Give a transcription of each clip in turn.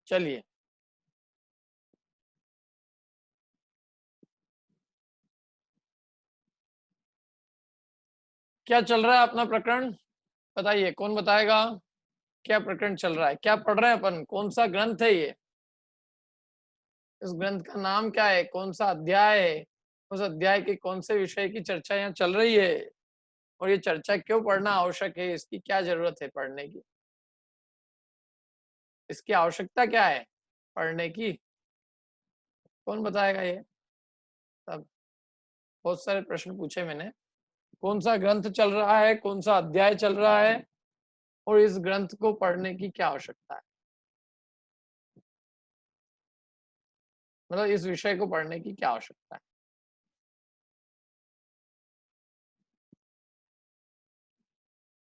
चलिए, क्या चल रहा है अपना प्रकरण? बताइए, कौन बताएगा? क्या प्रकरण चल रहा है? क्या पढ़ रहे हैं अपन? कौन सा ग्रंथ है ये? इस ग्रंथ का नाम क्या है? कौन सा अध्याय है? उस अध्याय के कौन से विषय की चर्चा यहाँ चल रही है? और ये चर्चा क्यों पढ़ना आवश्यक है? इसकी क्या जरूरत है पढ़ने की? इसकी आवश्यकता क्या है पढ़ने की? कौन बताएगा ये सब? बहुत सारे प्रश्न पूछे मैंने। कौन सा ग्रंथ चल रहा है? कौन सा अध्याय चल रहा है? और इस ग्रंथ को पढ़ने की क्या आवश्यकता है? मतलब इस विषय को पढ़ने की क्या आवश्यकता है?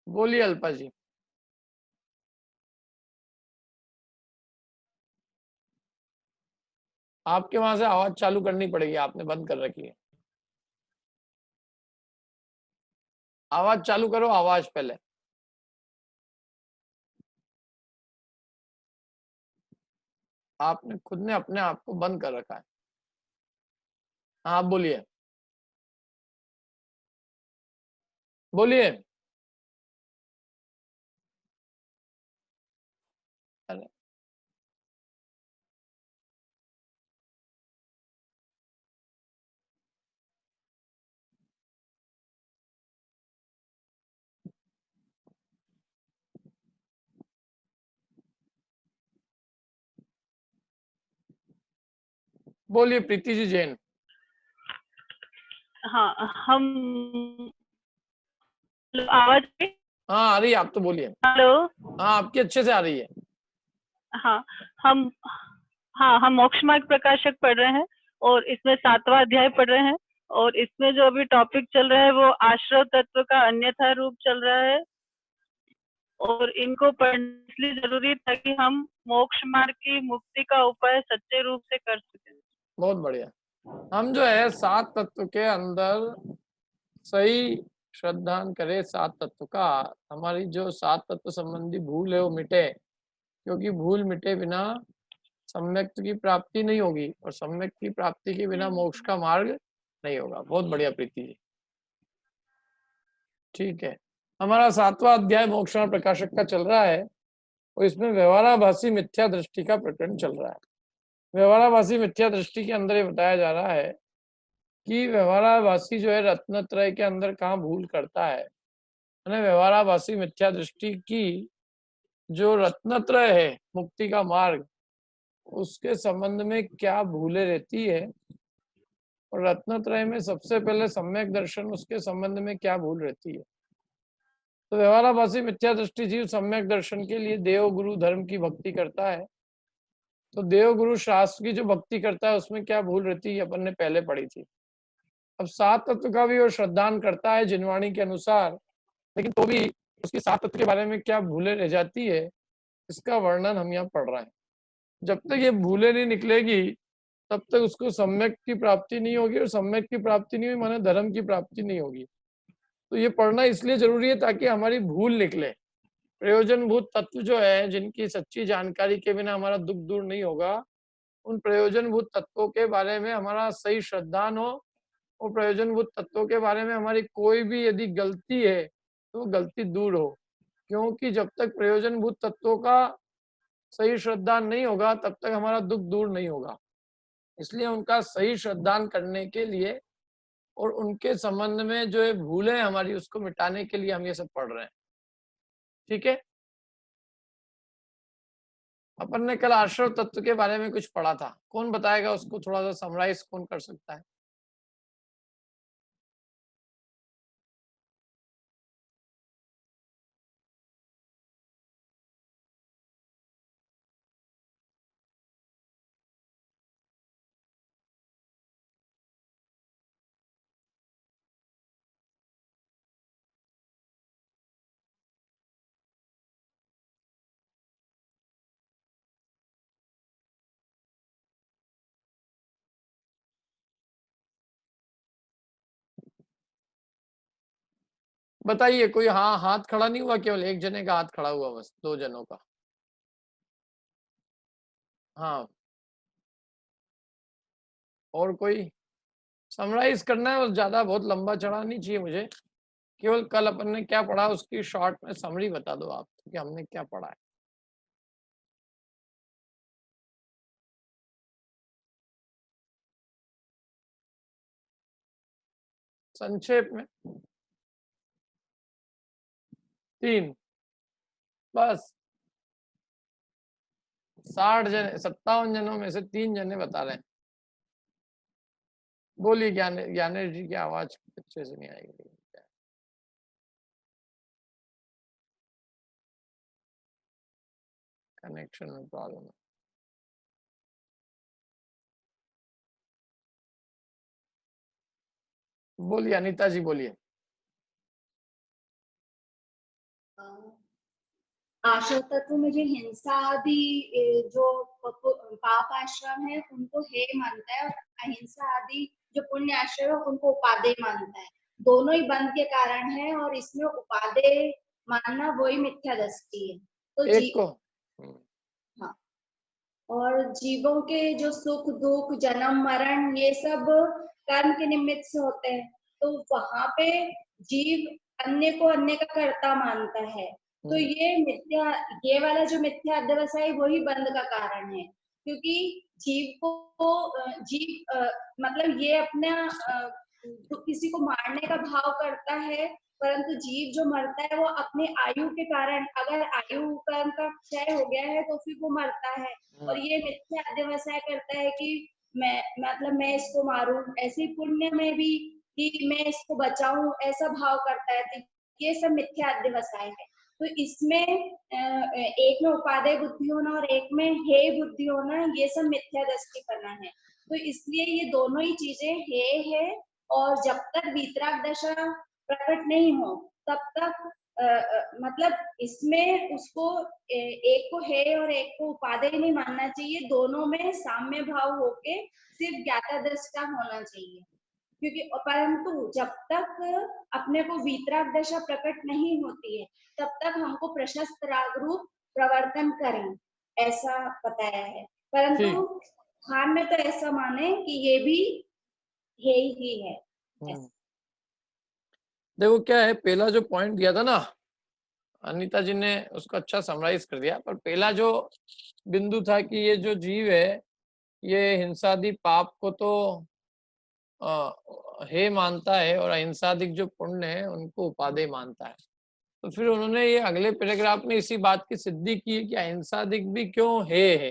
बोलिए अल्पा जी। आपके वहां से आवाज चालू करनी पड़ेगी, आपने बंद कर रखी है। आवाज चालू करो, आवाज पहले। आपने खुद ने अपने आप को बंद कर रखा है। हाँ, आप बोलिए। बोलिए। अरे, बोलिए प्रीति जी जैन। हाँ, हम आवाज। हाँ आ रही है, आप तो बोलिए। हेलो। हाँ, आपकी अच्छे से आ रही है। हाँ, हम हम मोक्ष मार्ग प्रकाशक पढ़ रहे हैं और इसमें 7वां अध्याय पढ़ रहे हैं। और इसमें जो अभी टॉपिक चल रहा है वो आश्रव तत्व का अन्यथा रूप चल रहा है। और इनको पढ़ना इसलिए जरूरी था कि हम मोक्ष मार्ग की मुक्ति का उपाय सच्चे रूप से कर सकें। बहुत बढ़िया। हम जो है 7 तत्व के अंदर सही श्रद्धान करे 7 तत्व का। हमारी जो 7 तत्व संबंधी भूल है वो मिटे, क्योंकि भूल मिटे बिना सम्यक्त की प्राप्ति नहीं होगी, और सम्यक्त की प्राप्ति के बिना मोक्ष का मार्ग नहीं होगा। बहुत बढ़िया प्रीति जी। ठीक है, हमारा 7वां अध्याय मोक्ष मार्ग प्रकाशक का चल रहा है, और इसमें व्यवहाराभासी मिथ्या दृष्टि का प्रकरण चल रहा है। व्यवहाराभासी मिथ्या दृष्टि के अंदर ये बताया जा रहा है कि व्यवहाराभासी जो है रत्नत्रय के अंदर कहाँ भूल करता है। व्यवहाराभासी मिथ्या दृष्टि की जो रत्नत्रय है, मुक्ति का मार्ग, उसके संबंध में क्या भूले रहती है, और रत्नत्रय में सबसे पहले सम्यक दर्शन, उसके संबंध में क्या भूल रहती है। तो व्यवहाराभासी मिथ्या दृष्टि जीव सम्यक दर्शन के लिए देव गुरु धर्म की भक्ति करता है। तो देव गुरु शास्त्र की जो भक्ति करता है उसमें क्या भूल रहती है, अपन ने पहले पढ़ी थी। अब 7 तत्व का भी वो श्रद्धान करता है जिनवाणी के अनुसार, लेकिन तो भी उसकी 7 तत्व के बारे में क्या भूले रह जाती है, इसका वर्णन हम यहाँ पढ़ रहे हैं। जब तक ये भूले नहीं निकलेगी तब तक उसको सम्यक की प्राप्ति नहीं होगी, और सम्यक की प्राप्ति नहीं हुई माने धर्म की प्राप्ति नहीं होगी। तो ये पढ़ना इसलिए जरूरी है ताकि हमारी भूल निकले। प्रयोजनभूत तत्व जो है, जिनकी सच्ची जानकारी के बिना हमारा दुख दूर नहीं होगा, उन प्रयोजनभूत तत्वों के बारे में हमारा सही श्रद्धान हो, और प्रयोजनभूत तत्वों के बारे में हमारी कोई भी यदि गलती है तो वो गलती दूर हो। क्योंकि जब तक प्रयोजनभूत तत्वों का सही श्रद्धान नहीं होगा तब तक हमारा दुख दूर नहीं होगा। इसलिए उनका सही श्रद्धान करने के लिए और उनके संबंध में जो है भूलें हमारी, उसको मिटाने के लिए हम ये सब पढ़ रहे हैं। ठीक है, अपन ने कल आश्रव तत्व के बारे में कुछ पढ़ा था, कौन बताएगा उसको? थोड़ा सा समराइज कौन कर सकता है? बताइए कोई। हाँ, हाथ खड़ा नहीं हुआ, केवल एक जने का हाथ खड़ा हुआ, बस 2 जनों का। हाँ, और कोई समराइज करना है, और ज्यादा बहुत लंबा चढ़ा नहीं चाहिए मुझे, केवल कल अपन ने क्या पढ़ा उसकी शॉर्ट में समरी बता दो आप कि हमने क्या पढ़ा है। संक्षेप में 3, बस 60 जने 57 जनों में से 3 जने बता रहे हैं। बोलिए ज्ञानेश जी की आवाज अच्छे से नहीं आएगी, कनेक्शन में प्रॉब्लम है। बोलिए अनीता जी, बोलिए। आश्रम तत्व में जो हिंसा आदि जो पाप आश्रम है उनको हे मानता है, और अहिंसा आदि जो पुण्य आश्रम है उनको उपादेय मानता है। दोनों ही बंध के कारण है, और इसमें उपादेय मानना वही मिथ्या दृष्टि है। तो एक को हाँ, और जीवों के जो सुख दुख जन्म मरण ये सब कर्म के निमित्त से होते हैं, तो वहां पे जीव अन्य को अन्य का कर्ता मानता है। तो ये वाला जो मिथ्या अध्यवसाय वही बंध का कारण है, क्योंकि जीव को जीव मतलब ये अपना तो किसी को मारने का भाव करता है, परंतु जीव जो मरता है वो अपने आयु के कारण, अगर आयु कर्म का क्षय हो गया है तो फिर वो मरता है। और ये मिथ्या अध्यवसाय करता है कि मैं इसको मारूं, ऐसे पुण्य में भी कि मैं इसको बचाऊं ऐसा भाव करता है। तो ये सब मिथ्या अध्यवसाय है। तो इसमें एक में उपादेय बुद्धि होना और एक में हे बुद्धि होना, ये सब मिथ्या दृष्टिपना है। तो इसलिए ये दोनों ही चीजें हे है, और जब तक वीतराग दशा प्रकट नहीं हो तब तक मतलब इसमें उसको एक को हे और एक को उपादेय नहीं मानना चाहिए। दोनों में साम्य भाव होके सिर्फ ज्ञाता दृष्टा होना चाहिए, क्योंकि परंतु जब तक अपने को वीतराग दशा प्रकट नहीं होती है तब तक हमको प्रशस्त राग रूप प्रवर्तन करें, ऐसा बताया है। परंतु खान में तो ऐसा माने कि ये भी हे ही है। देखो क्या है, पहला जो पॉइंट दिया था ना अनीता जी ने, उसको अच्छा समराइज कर दिया। पर पहला जो बिंदु था कि ये जो जीव है ये हिंसादि पाप को तो हे मानता है, और अहिंसादिक जो पुण्य है उनको उपादेय मानता है। तो फिर उन्होंने ये अगले पैराग्राफ में इसी बात की सिद्धि की कि अहिंसादिक भी क्यों हे है,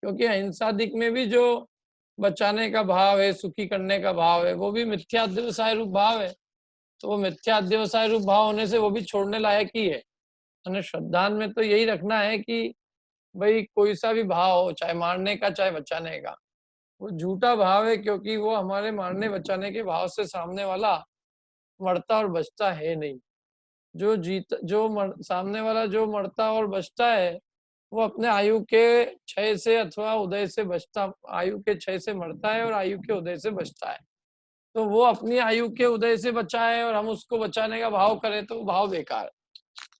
क्योंकि अहिंसादिक में भी जो बचाने का भाव है, सुखी करने का भाव है, वो भी मिथ्याध्यवसाय रूप भाव है। तो वो मिथ्याध्यवसाय रूप भाव होने से वो भी छोड़ने लायक ही है। मैंने श्रद्धान में तो यही रखना है कि भाई कोई सा भी भाव हो, चाहे मारने का चाहे बचाने का, वो झूठा भाव है, क्योंकि वो हमारे मारने बचाने के भाव से सामने वाला मरता और बचता है नहीं। सामने वाला जो मरता और बचता है वो अपने आयु के क्षय से अथवा उदय से बचता, आयु के क्षय से मरता है और आयु के उदय से बचता है। तो वो अपनी आयु के उदय से बचा है और हम उसको बचाने का भाव करें तो वो भाव बेकार है।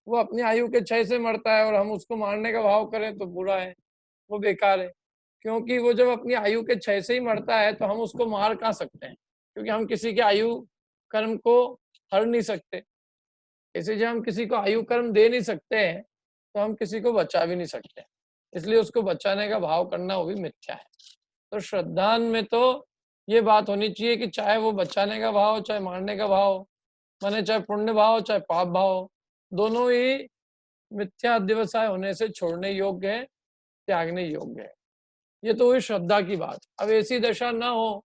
वो अपनी आयु के क्षय से मरता है और हम उसको मारने का भाव करें तो बुरा है, वो बेकार है। क्योंकि वो जब अपनी आयु के क्षय से ही मरता है तो हम उसको मार कहाँ सकते हैं, क्योंकि हम किसी के आयु कर्म को हर नहीं सकते। इसे जब हम किसी को आयु कर्म दे नहीं सकते हैं तो हम किसी को बचा भी नहीं सकते, इसलिए उसको बचाने का भाव करना वो भी मिथ्या है। तो श्रद्धान में तो ये बात होनी चाहिए कि चाहे वो बचाने का भाव चाहे मारने का भाव, माने चाहे पुण्य भाव चाहे पाप भाव, दोनों ही मिथ्या अध्यवसाय होने से छोड़ने योग्य है, त्यागने योग्य है। ये तो हुई श्रद्धा की बात। अब ऐसी दशा ना हो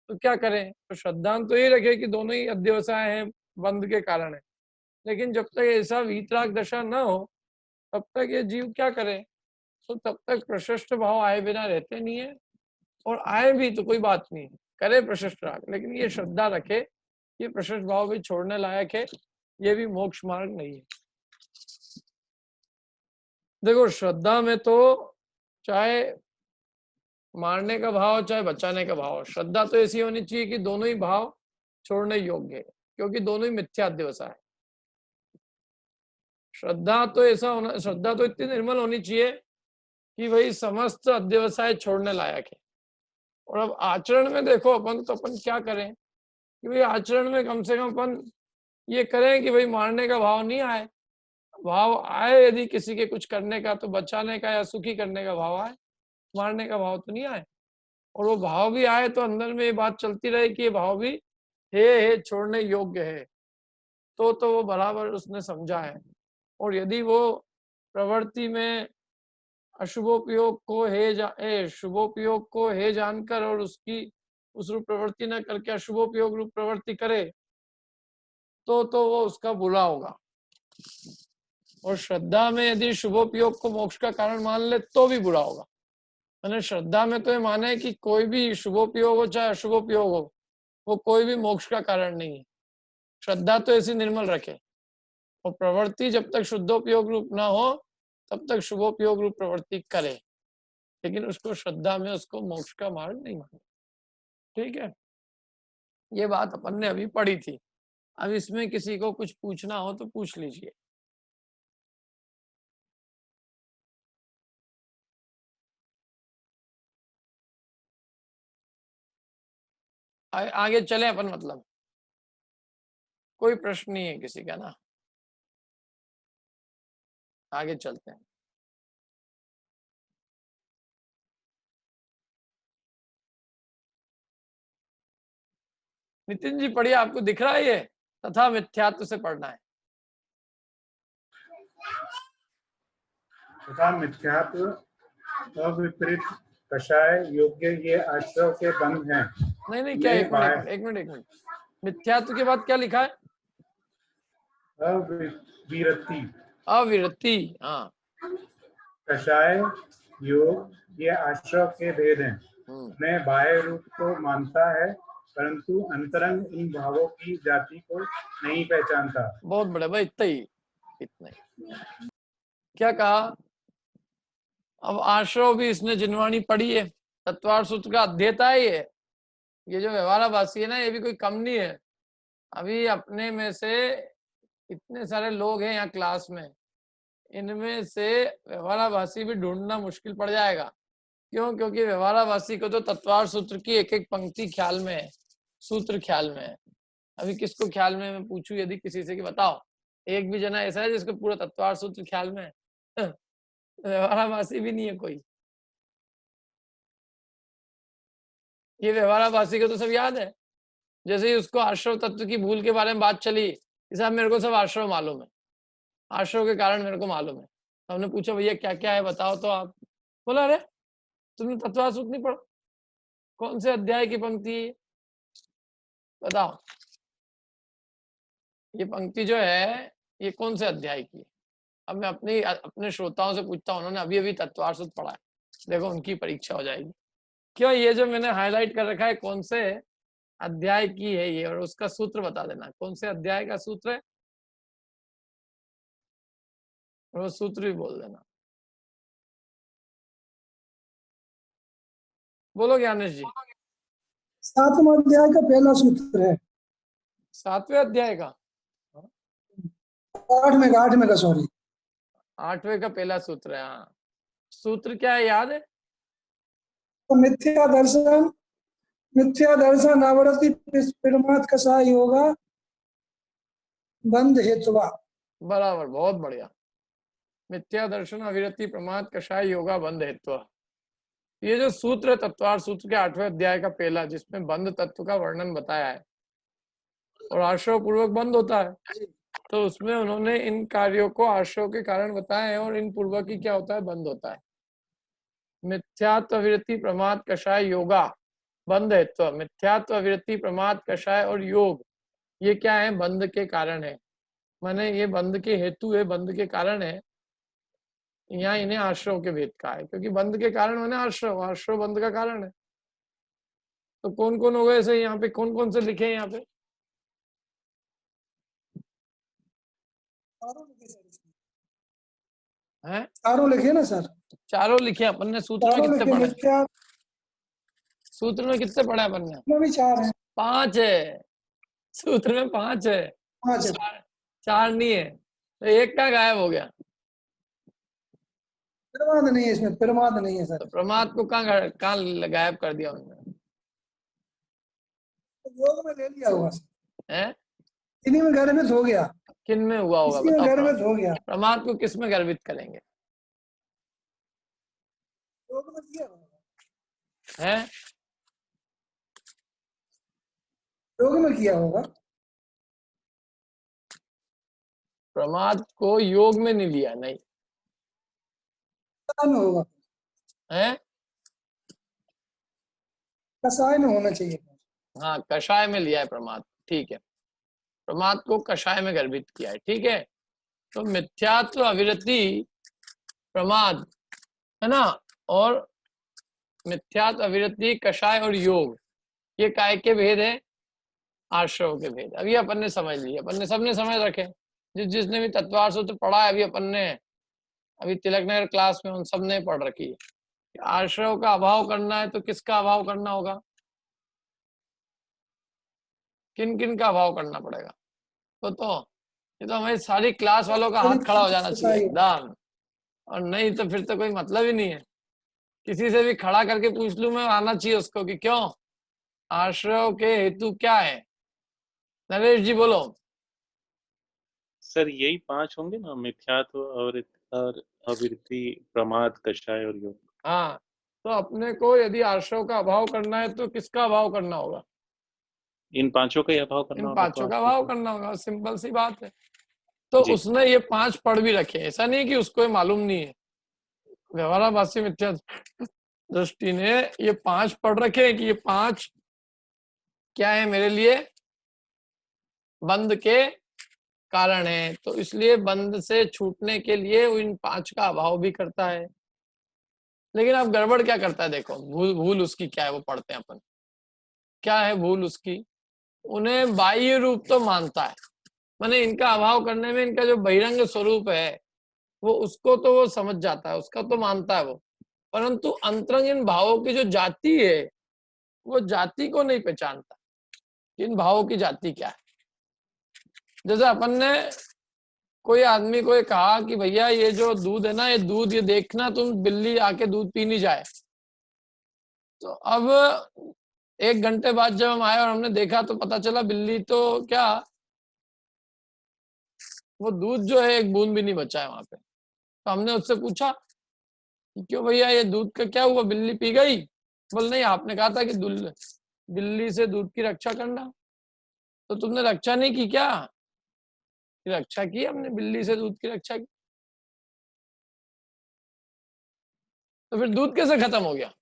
तो क्या करें, तो श्रद्धान तो ये रखे कि दोनों ही अध्यवसाय हैं, बंध के कारण है। लेकिन जब तक ऐसा वीतराग दशा ना हो तब तक ये जीव क्या करे, तो तब तक प्रशस्त भाव आए बिना रहते नहीं है, और आए भी तो कोई बात नहीं, करे प्रशस्त राग, लेकिन ये श्रद्धा रखे ये प्रशस्त भाव भी छोड़ने लायक है, ये भी मोक्ष मार्ग नहीं है। देखो श्रद्धा में तो चाहे मारने का भाव चाहे बचाने का भाव, श्रद्धा तो ऐसी होनी चाहिए कि दोनों ही भाव छोड़ने योग्य है, क्योंकि दोनों ही मिथ्याध्यवसाय है। श्रद्धा तो ऐसा होना, श्रद्धा तो इतनी निर्मल होनी चाहिए कि वही समस्त अध्यवसाय छोड़ने लायक है। और अब आचरण में देखो अपन तो अपन क्या करें कि भाई आचरण में कम से कम अपन ये करें कि भाई मारने का भाव नहीं आए। भाव आए यदि किसी के कुछ करने का तो बचाने का या सुखी करने का भाव आए, मारने का भाव तो नहीं आए। और वो भाव भी आए तो अंदर में ये बात चलती रहे कि ये भाव भी हे छोड़ने योग्य है, तो वो बराबर उसने समझा है। और यदि वो प्रवृत्ति में अशुभोपयोग को शुभोपयोग को हे जानकर और उसकी उस रूप प्रवृत्ति न करके अशुभोपयोग रूप प्रवृत्ति करे तो वो उसका बुरा होगा। और श्रद्धा में यदि शुभोपयोग को मोक्ष का कारण मान ले तो भी बुरा होगा। मैंने श्रद्धा में तो ये माने कि कोई भी शुभोपयोग हो चाहे अशुभोपयोग हो, वो कोई भी मोक्ष का कारण नहीं है। श्रद्धा तो ऐसी निर्मल रखे, और प्रवृत्ति जब तक शुद्धोपयोग रूप ना हो तब तक शुभोपयोग रूप प्रवृत्ति करे, लेकिन उसको श्रद्धा में उसको मोक्ष का मार्ग नहीं माने। ठीक है, ये बात अपन ने अभी पढ़ी थी। अब इसमें किसी को कुछ पूछना हो तो पूछ लीजिए। आगे चले अपन, मतलब कोई प्रश्न नहीं है किसी का ना, आगे चलते हैं। नितिन जी पढ़िए, आपको दिख रहा है ये तथा मिथ्यात्व से पढ़ना है। तथा मिथ्यात्व अविपरीत कषाय योग्य ये आश्रव के बंध हैं। नहीं क्या, एक मिनट मिथ्यात्व के बाद क्या लिखा है? अविरति। हाँ, कषाय योग ये आश्रव के भेद हैं। मैं बाह्य रूप को मानता है परंतु अंतरंग इन भावों की जाति को नहीं पहचानता। बहुत बड़े भाई, इतना ही क्या कहा? अब आश्रव भी इसने जिनवाणी पढ़ी है, तत्वार सूत्र का अध्येता है ये जो व्यवहाराभासी है ना, ये भी कोई कम नहीं है। अभी अपने में से इतने सारे लोग हैं यहाँ क्लास में, इनमें से व्यवहाराभासी भी ढूंढना मुश्किल पड़ जाएगा। क्यों? क्योंकि व्यवहाराभासी को तो तत्वार सूत्र की एक एक पंक्ति ख्याल में है, सूत्र ख्याल में है। अभी किसको ख्याल में मैं पूछूं यदि किसी से कि बताओ, एक भी जना ऐसा है जिसको पूरा तत्वार सूत्र ख्याल में है? व्यवहाराभासी भी नहीं है कोई। ये व्यवहाराभासी को तो सब याद है। जैसे ही उसको आश्रव तत्व की भूल के बारे में बात चली, साहब मेरे को सब आश्रव मालूम है, आश्रव के कारण मेरे को मालूम है। हमने पूछा भैया क्या क्या है बताओ तो आप बोला अरे तुमने तत्वार सूत्र नहीं पढ़ा, कौन से अध्याय की पंक्ति है बताओ। ये पंक्ति जो है ये कौन से अध्याय की है? अब मैं अपने श्रोताओं से पूछता हूँ, उन्होंने अभी तत्वार सूत्र पढ़ा है, देखो उनकी परीक्षा हो जाएगी। क्यों? ये जो मैंने हाईलाइट कर रखा है कौन से अध्याय की है ये, और उसका सूत्र बता देना कौन से अध्याय का सूत्र है, और वो सूत्र भी बोल देना। बोलो ज्ञानेश जी। 7वें अध्याय का पहला सूत्र है। 7वें अध्याय का 8वें का सॉरी 8वें का पहला सूत्र है। हाँ, सूत्र क्या है याद है? तो मिथ्या दर्शन आवृत्ति प्रमाद कषाय योगा बंध हेतुवा। बराबर, बहुत बढ़िया। मिथ्या दर्शन अविरति प्रमाद कषाय योगा बंध हेतुवा, ये जो सूत्र है तत्वार सूत्र के 8वें अध्याय का पहला, जिसमें बंध तत्व का वर्णन बताया है और आश्रव पूर्वक बंद होता है, तो उसमें उन्होंने इन कार्यों को आश्रव के कारण बताए हैं और इन पूर्वक ही क्या होता है, बंद होता है। मिथ्यात्व विरति प्रमाद कषाय योगा बंध हेतु। मिथ्यात्व विरति प्रमाद कषाय और योग ये क्या है? बंध के कारण है। माने ये बंध के हेतु है, बंध के कारण है। यहाँ इन्हें आश्रव के भेद का है, क्योंकि बंध के कारण मैंने आश्रव, आश्रव बंध का कारण है। तो कौन कौन हो गए ऐसे? यहाँ पे कौन कौन से लिखे हैं? यहाँ पे हैं? चारों लिखे ना सर? चारों लिखे अपन ने। सूत्र में कितने पढ़े? सूत्र में कितने पढ़े अपन ने? भी 4 है। 5 है सूत्र में, 5 है। 5 4 नहीं है, तो एक का गायब हो गया। प्रमाद नहीं है इसमें, प्रमाद नहीं है तो सर। प्रमाद को कहाँ कहाँ गायब कर दिया उन्होंने? योग में ले लिया होगा सर, हैं? इन्हीं में गर्भित हो गया, किन में हुआ होगा इसी में बताओ? गर्भित हो गया, प्रमाद को किस में गर्भित करेंगे? योग में किया होगा, हैं? योग में किया होगा। प्रमाद को योग में नहीं लिया, नहीं कसाय में होगा, है? कसाय में होना चाहिए। हाँ, कषाय में लिया है प्रमाद, ठीक है। प्रमाद को कषाय में गर्भित किया है, ठीक है। तो मिथ्यात्व, अविरति, प्रमाद, है ना, और मिथ्यात्व, अविरति, कषाय और योग, ये काय के भेद है? आश्रव के भेद। अभी अपन ने समझ लिया, अपन ने सबने समझ रखे, जिसने भी तत्वार्थ सूत्र पढ़ा है, अभी अपन ने अभी तिलक नगर क्लास में उन सबने पढ़ रखी है। आश्रव का अभाव करना है तो किसका अभाव करना होगा? किन किन का अभाव करना पड़ेगा? तो ये तो हमारी सारी क्लास वालों का हाथ खड़ा हो जाना चाहिए एकदम, और नहीं तो फिर तो कोई मतलब ही नहीं है। किसी से भी खड़ा करके पूछ लूं मैं, आना चाहिए उसको कि क्यों आश्रव के हेतु क्या है। नरेश जी बोलो। सर यही 5 होंगे ना, मिथ्यात्व और अविरति, प्रमाद, कषाय और योग। हाँ, तो अपने को यदि आश्रव का अभाव करना है तो किसका अभाव करना होगा? इन 5 का ही अभाव करना इन होगा। 5 का अभाव करना होगा, सिंपल सी बात है। तो जी। उसने ये 5 पढ़ भी रखे, ऐसा नहीं कि उसको ये मालूम नहीं है। व्यवहाराभासी मिथ्या दृष्टि ने ये 5 पढ़ रखे कि ये 5 क्या है मेरे लिए? बंध के कारण है, तो इसलिए बंध से छूटने के लिए वो इन 5 का अभाव भी करता है। लेकिन अब गड़बड़ क्या करता है देखो, भूल उसकी क्या है, वो पढ़ते हैं अपन। क्या है भूल उसकी? उन्हें बाह्य रूप तो मानता है, माने इनका अभाव करने में इनका जो बहिरंग स्वरूप है वो उसको तो वो समझ जाता है, उसका तो मानता है वो, परंतु अंतरंग इन भावों की जो जाति है वो जाति को नहीं पहचानता। इन भावों की जाति क्या है? जैसे अपन ने कोई आदमी को कहा कि भैया ये जो दूध है ना, ये दूध, ये देखना तुम बिल्ली आके दूध पी नहीं जाए। तो अब 1 घंटे बाद जब हम आए और हमने देखा तो पता चला बिल्ली तो क्या, वो दूध जो है 1 बूंद भी नहीं बचा है वहां पे। तो हमने उससे पूछा कि क्यों भैया ये दूध का क्या हुआ, बिल्ली पी गई? बोल नहीं, आपने कहा था कि बिल्ली से दूध की रक्षा करना, तो तुमने रक्षा नहीं की क्या? रक्षा की हमने, बिल्ली से दूध की रक्षा की। तो फिर दूध कैसे खत्म हो गया?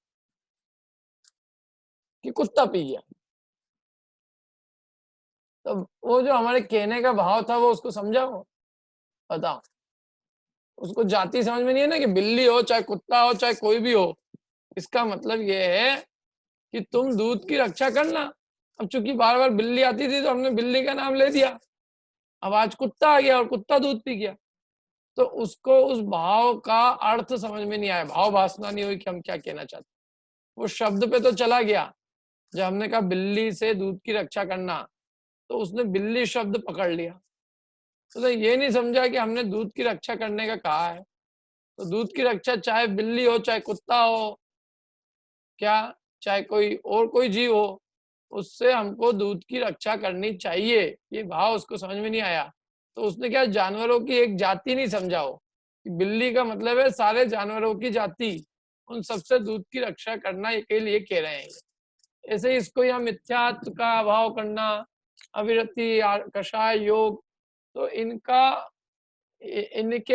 कि कुत्ता पी गया। तो वो जो हमारे कहने का भाव था वो उसको समझा? वो बताओ, उसको जाति समझ में नहीं है ना कि बिल्ली हो चाहे कुत्ता हो चाहे कोई भी हो, इसका मतलब ये है कि तुम दूध की रक्षा करना। अब चूंकि बार बार बिल्ली आती थी तो हमने बिल्ली का नाम ले दिया, अब आज कुत्ता आ गया और कुत्ता दूध पी गया। तो उसको उस भाव का अर्थ समझ में नहीं आया, भाव भासना नहीं हुई कि हम क्या कहना चाहते। वो शब्द पे तो चला गया, जब हमने कहा बिल्ली से दूध की रक्षा करना तो उसने बिल्ली शब्द पकड़ लिया। तो ये नहीं समझा कि हमने दूध की रक्षा करने का कहा है। तो दूध की रक्षा चाहे बिल्ली हो चाहे कुत्ता हो, क्या चाहे कोई और कोई जीव हो, उससे हमको दूध की रक्षा करनी चाहिए, ये भाव उसको समझ में नहीं आया। तो उसने क्या जानवरों की एक जाति नहीं समझा हो कि बिल्ली का मतलब है सारे जानवरों की जाति, उन सबसे दूध की रक्षा करना के लिए कह रहे हैं। ऐसे ही इसको यहाँ मिथ्यात्व का अभाव करना, अविरति, कषाय, योग, तो इनके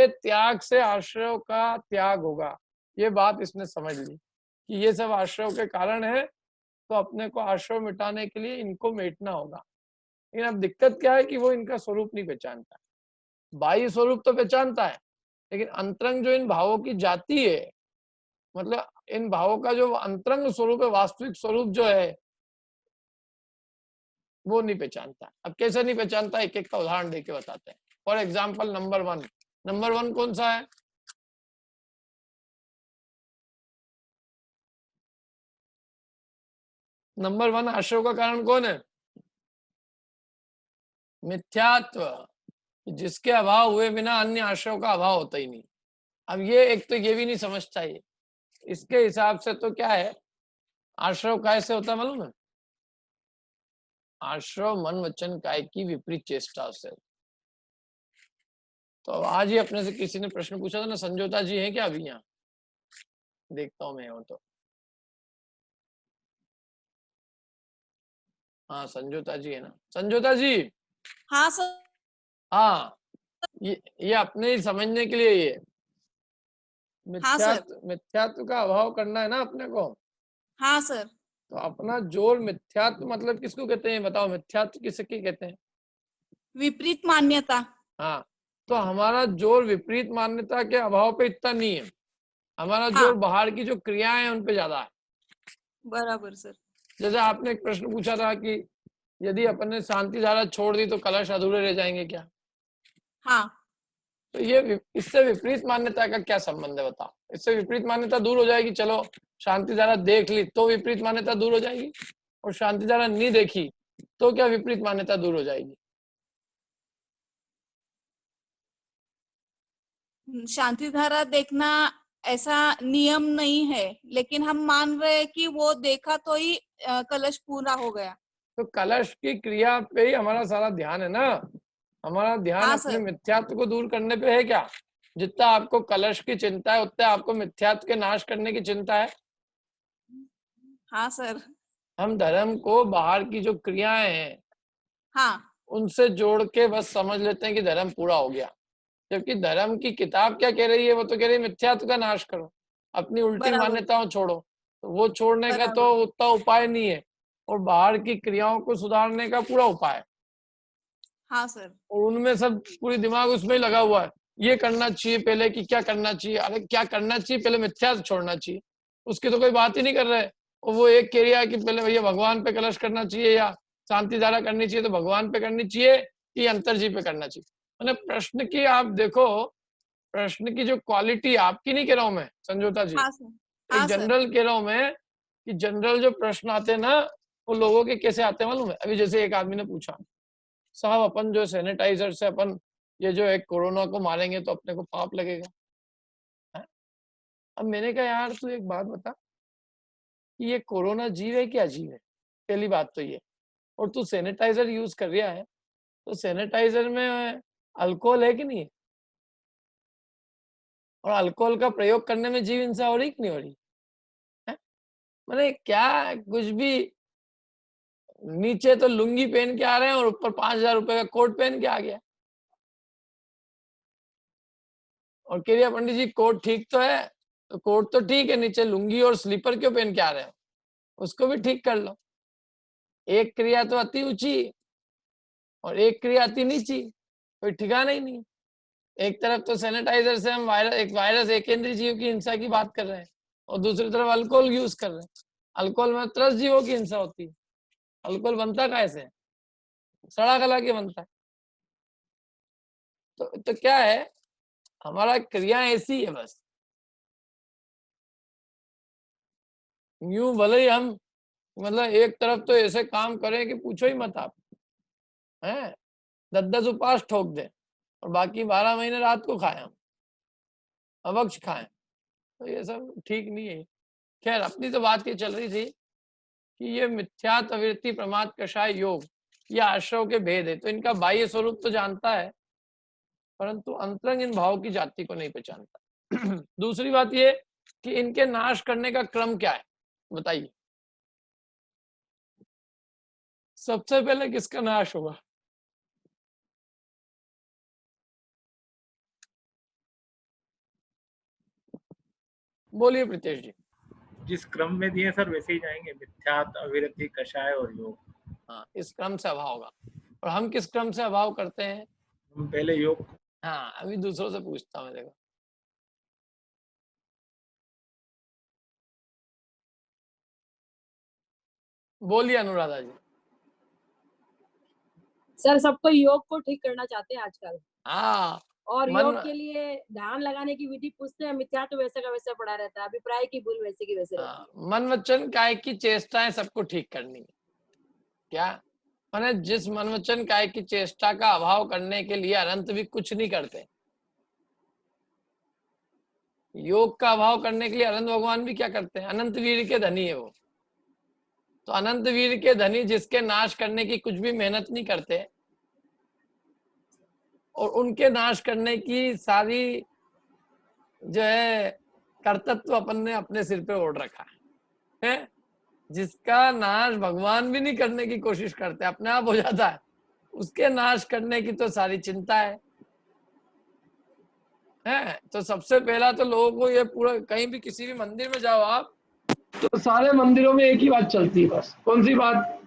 त्याग से आश्रय का त्याग होगा। ये बात इसने समझ ली कि ये सब आश्रय के कारण है, तो अपने को आश्रय मिटाने के लिए इनको मेटना होगा। लेकिन अब दिक्कत क्या है कि वो इनका स्वरूप नहीं पहचानता। बाह्य स्वरूप तो पहचानता है, लेकिन अंतरंग जो इन भावों की जाति है, मतलब इन भावों का जो अंतरंग स्वरूप है, वास्तविक स्वरूप जो है, वो नहीं पहचानता। अब कैसे नहीं पहचानता, एक एक का उदाहरण देके बताते हैं। फॉर एग्जाम्पल नंबर 1 कौन सा है? नंबर 1 आश्रय का कारण कौन है? मिथ्यात्व, जिसके अभाव हुए बिना अन्य आश्रय का अभाव होता ही नहीं। अब ये एक तो ये भी नहीं समझता ये, इसके हिसाब से तो क्या है, आश्रव काय से होता है मालूम है? आश्रव मन वचन काय की विपरीत चेष्टा से। तो आज ही अपने से किसी ने प्रश्न पूछा था ना, संजोता जी हैं क्या अभी यहाँ? देखता हूँ मैं हो तो। हाँ संजोता जी है ना, संजोता जी। हाँ सर। हाँ, ये अपने ही समझने के लिए ये हाँ सर। मिथ्यात्व का अभाव करना है ना अपने को। हाँ सर। तो अपना जोर मिथ्यात्व मतलब किसको कहते हैं बताओ? मिथ्यात्व किसके कहते हैं? विपरीत मान्यता। हाँ, तो हमारा जोर विपरीत मान्यता के अभाव पे इतना नहीं है, हमारा हाँ। जोर बाहर की जो क्रियाएं हैं उन पे ज्यादा है। बराबर सर। जैसे आपने एक प्रश्न पूछा था कि यदि अपन ने शांति धारा छोड़ दी तो कलश अधूरे रह जाएंगे क्या? हाँ। तो ये इससे विपरीत मान्यता का क्या संबंध है बताओ? इससे विपरीत मान्यता दूर हो जाएगी, चलो शांति धारा देख ली तो विपरीत मान्यता दूर हो जाएगी, और शांति धारा नहीं देखी तो क्या विपरीत मान्यता दूर हो जाएगी? शांति धारा देखना ऐसा नियम नहीं है, लेकिन हम मान रहे हैं कि वो देखा तो ही कलश पूरा हो गया। तो कलश की क्रिया पे ही हमारा सारा ध्यान है ना, हमारा ध्यान हाँ अपने सर। मिथ्यात्व को दूर करने पे है क्या? जितना आपको कलश की चिंता है उतना आपको मिथ्यात्व के नाश करने की चिंता है। हाँ सर। हम धर्म को बाहर की जो क्रियाएं हैं हाँ। उनसे जोड़ के बस समझ लेते हैं कि धर्म पूरा हो गया, जबकि धर्म की किताब क्या कह रही है? वो तो कह रही है मिथ्यात्व का नाश करो, अपनी उल्टी बराबर। मान्यताओं छोड़ो। तो वो छोड़ने का तो बराबर। उतना उपाय नहीं है, और बाहर की क्रियाओं को सुधारने का पूरा उपाय है। हाँ सर। और उनमें सब पूरी दिमाग उसमें ही लगा हुआ है, ये करना चाहिए पहले कि क्या करना चाहिए, अरे क्या करना चाहिए पहले मिथ्यात्व छोड़ना चाहिए, उसकी तो कोई बात ही नहीं कर रहे। और वो एक कह रहा है कि पहले भैया भगवान पे कलश करना चाहिए या शांति धारा करनी चाहिए, तो भगवान पे करनी चाहिए कि अंतर जी पे करना चाहिए। मैंने प्रश्न की आप देखो, प्रश्न की जो क्वालिटी आपकी नहीं कह रहा हूं मैं संजोता जी, हाँ सर। एक हाँ सर। जनरल कह रहा हूं मैं कि जनरल जो प्रश्न आते हैं ना वो लोगों के कैसे आते हैं मालूम है? अभी जैसे एक आदमी ने पूछा, साहब अपन जो सैनिटाइजर से अपन ये जो एक कोरोना को मारेंगे तो अपने को पाप लगेगा है? अब मैंने कहा यार तू एक बात बता कि ये कोरोना जीव है कि अजीब है? पहली बात तो ये, और तू सैनिटाइजर यूज कर रहा है तो सैनिटाइजर में अल्कोहल है कि नहीं है? और अल्कोहल का प्रयोग करने में जीव हिंसा हो रही कि नहीं हो रही है? मैंने क्या कुछ भी, नीचे तो लुंगी पहन के आ रहे हैं और ऊपर 5,000 रुपए का कोट पहन के आ गया, और कह रही पंडित जी कोट ठीक तो है, तो कोट तो ठीक है, नीचे लुंगी और स्लीपर क्यों पहन के आ रहे हो? उसको भी ठीक कर लो। एक क्रिया तो अति ऊंची और एक क्रिया अति नीची, कोई ठिकाना ही नहीं। एक तरफ तो सैनिटाइजर से हम वायरस एक केंद्रीय जीव की हिंसा की बात कर रहे हैं, और दूसरी तरफ अल्कोहल यूज कर रहे हैं। अल्कोहल में त्रस्त जीवों की हिंसा होती है। अल्कोहल बनता कैसे? सड़ा गला के बनता है। तो क्या है, हमारा क्रिया ऐसी है बस। यूं भले ही हम मतलब एक तरफ तो ऐसे काम करें कि पूछो ही मत आप, हैं 10-10 उपवास ठोक दे और बाकी 12 महीने रात को खाएं हम, अवक्ष खाएं, तो ये सब ठीक नहीं है। खैर अपनी तो बात ये चल रही थी कि ये मिथ्यात्व वृत्ति प्रमाद कषाय योग ये आश्रव के भेद है, तो इनका बाह्य स्वरूप तो जानता है परंतु अंतरंग इन भाव की जाति को नहीं पहचानता। दूसरी बात ये कि इनके नाश करने का क्रम क्या है बताइए? सबसे पहले किसका नाश होगा? बोलिए प्रीतेश जी। जिस क्रम में दिए सर वैसे ही जाएंगे, मिथ्यात्व, अविरति, कषाय और योग। हाँ, इस क्रम से अभाव होगा। और हम किस क्रम से अभाव करते हैं? हम पहले योग। हाँ, अभी दूसरों से पूछता हूँ, देखो बोलिए अनुराधा जी। सर सबको योग को ठीक करना चाहते हैं आजकल। हाँ, और मन योग के लिए ध्यान लगाने की विधि पूछते हैं, मिथ्या तो वैसे का वैसा पड़ा रहता है, अभिप्राय की भूल वैसे की वैसे रहती है। मन वचन काय की चेष्टाएं सबको ठीक करनी है क्या? माने जिस मन वचन काय की चेष्टा का अभाव करने के लिए अनंत भी कुछ नहीं करते, योग का अभाव करने के लिए अनंत भगवान भी क्या करते हैं, अनंत वीर के धनी है वो। तो अनंत वीर के धनी जिसके नाश करने की कुछ भी मेहनत नहीं करते, और उनके नाश करने की सारी जो है कर्तव्य अपन ने अपने सिर पे ओढ़ रखा है। जिसका नाश भगवान भी नहीं करने की कोशिश करते, अपने आप हो जाता है, उसके नाश करने की तो सारी चिंता है। तो सबसे पहला तो लोगों को ये पूरा, कहीं भी किसी भी मंदिर में जाओ आप, तो सारे मंदिरों में एक ही बात चलती है बस। कौन सी बात?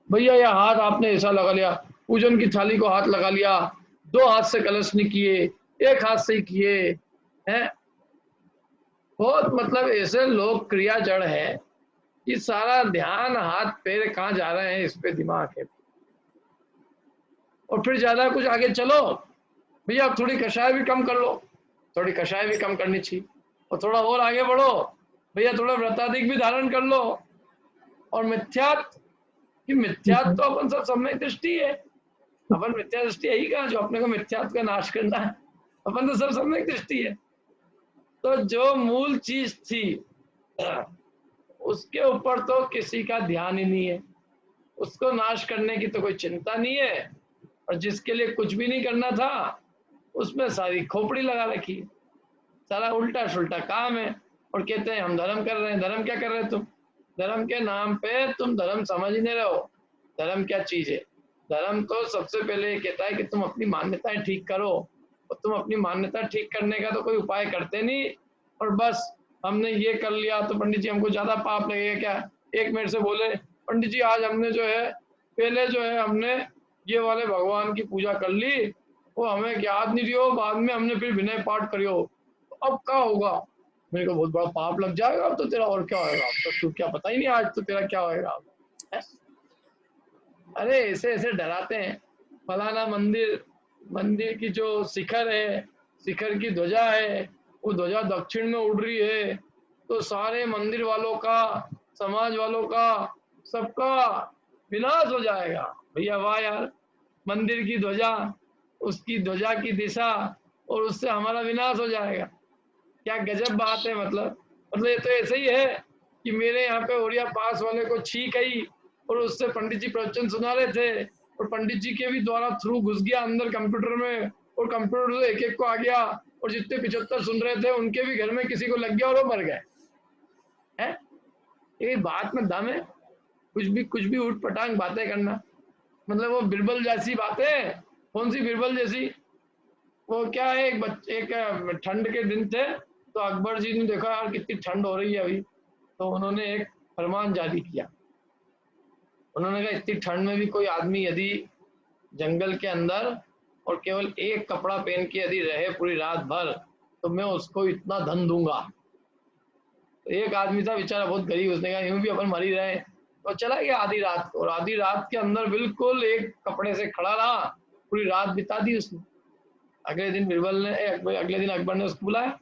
भैया ये हाथ आपने ऐसा लगा लिया, पूजन की थाली को हाथ लगा लिया, 2 हाथ से कलश नहीं किए, 1 हाथ से ही किए हैं। बहुत मतलब ऐसे लोग क्रिया जड़ है कि सारा ध्यान हाथ पैर कहाँ जा रहे हैं इस पे दिमाग है। और फिर ज्यादा कुछ आगे चलो भैया, आप थोड़ी कषाय भी कम कर लो, थोड़ी कषाय भी कम करनी चाहिए, और थोड़ा और आगे बढ़ो भैया, थोड़ा व्रताधिक भी धारण कर लो। और मिथ्यात्व तो अपन सब सम्यक दृष्टि है, अपन मिथ्या दृष्टि यही कहा जो अपने को मिथ्यात्व का नाश करना है, अपन तो सब सम्यक दृष्टि है। तो जो मूल चीज थी उसके ऊपर तो किसी का ध्यान ही नहीं है, उसको नाश करने की तो कोई चिंता नहीं है, और जिसके लिए कुछ भी नहीं करना था उसमें सारी खोपड़ी लगा रखी है, सारा उल्टा सुल्टा काम है। और कहते हैं हम धर्म कर रहे हैं। धर्म क्या कर रहे हैं तुम? धर्म के नाम पे तुम धर्म समझ ही नहीं रहे हो। धर्म क्या चीज है? धर्म तो सबसे पहले ये कहता है कि तुम अपनी मान्यताएं ठीक करो, और तुम अपनी मान्यता ठीक करने का तो कोई उपाय करते नहीं, और बस हमने ये कर लिया तो पंडित जी हमको ज्यादा पाप लगेगा क्या? एक मेरे से बोले, पंडित जी आज हमने जो है पहले जो है हमने ये वाले भगवान की पूजा कर ली, वो हमें याद नहीं दियो, बाद में हमने फिर विनय पाठ करियो, अब क्या होगा? मेरे को बहुत बड़ा पाप लग जाएगा अब तो तेरा, और क्या होएगा? तो तू क्या पता ही नहीं आज तो तेरा क्या होएगा। अरे ऐसे ऐसे डराते हैं। फलाना मंदिर की जो शिखर है, शिखर की ध्वजा है, वो ध्वजा दक्षिण में उड़ रही है, तो सारे मंदिर वालों का, समाज वालों का, सबका विनाश हो जाएगा। भैया वाह यार, मंदिर की ध्वजा, उसकी ध्वजा की दिशा, और उससे हमारा विनाश हो जाएगा। क्या गजब बात है। मतलब ये तो ऐसे ही है कि मेरे यहाँ पे ओरिया पास वाले को छींक आई, और उससे पंडित जी प्रवचन सुना रहे थे, और पंडित जी के भी द्वारा थ्रू घुस गया अंदर कंप्यूटर में, और कंप्यूटर से एक एक को आ गया, और जितने 75 सुन रहे थे उनके भी घर में किसी को लग गया और वो मर गए। है ये बात में दम है? कुछ भी उठ पटांग बातें करना। मतलब वो बिरबल जैसी बातें। कौन सी बिरबल जैसी? वो क्या है, एक ठंड के दिन थे, तो अकबर जी ने देखा यार कितनी ठंड हो रही है अभी, तो उन्होंने एक फरमान जारी किया। उन्होंने कहा इतनी ठंड में भी कोई आदमी यदि जंगल के अंदर और केवल एक कपड़ा पहन के यदि रहे पूरी रात भर, तो मैं उसको इतना धन दूंगा। तो एक आदमी था बेचारा बहुत गरीब, उसने कहा यूं भी अपन मर ही रहे, तो चला गया आधी रात को, और आधी रात के अंदर बिल्कुल एक कपड़े से खड़ा रहा, पूरी रात बिता दी उसने। अगले दिन अकबर ने उसको बुलाया,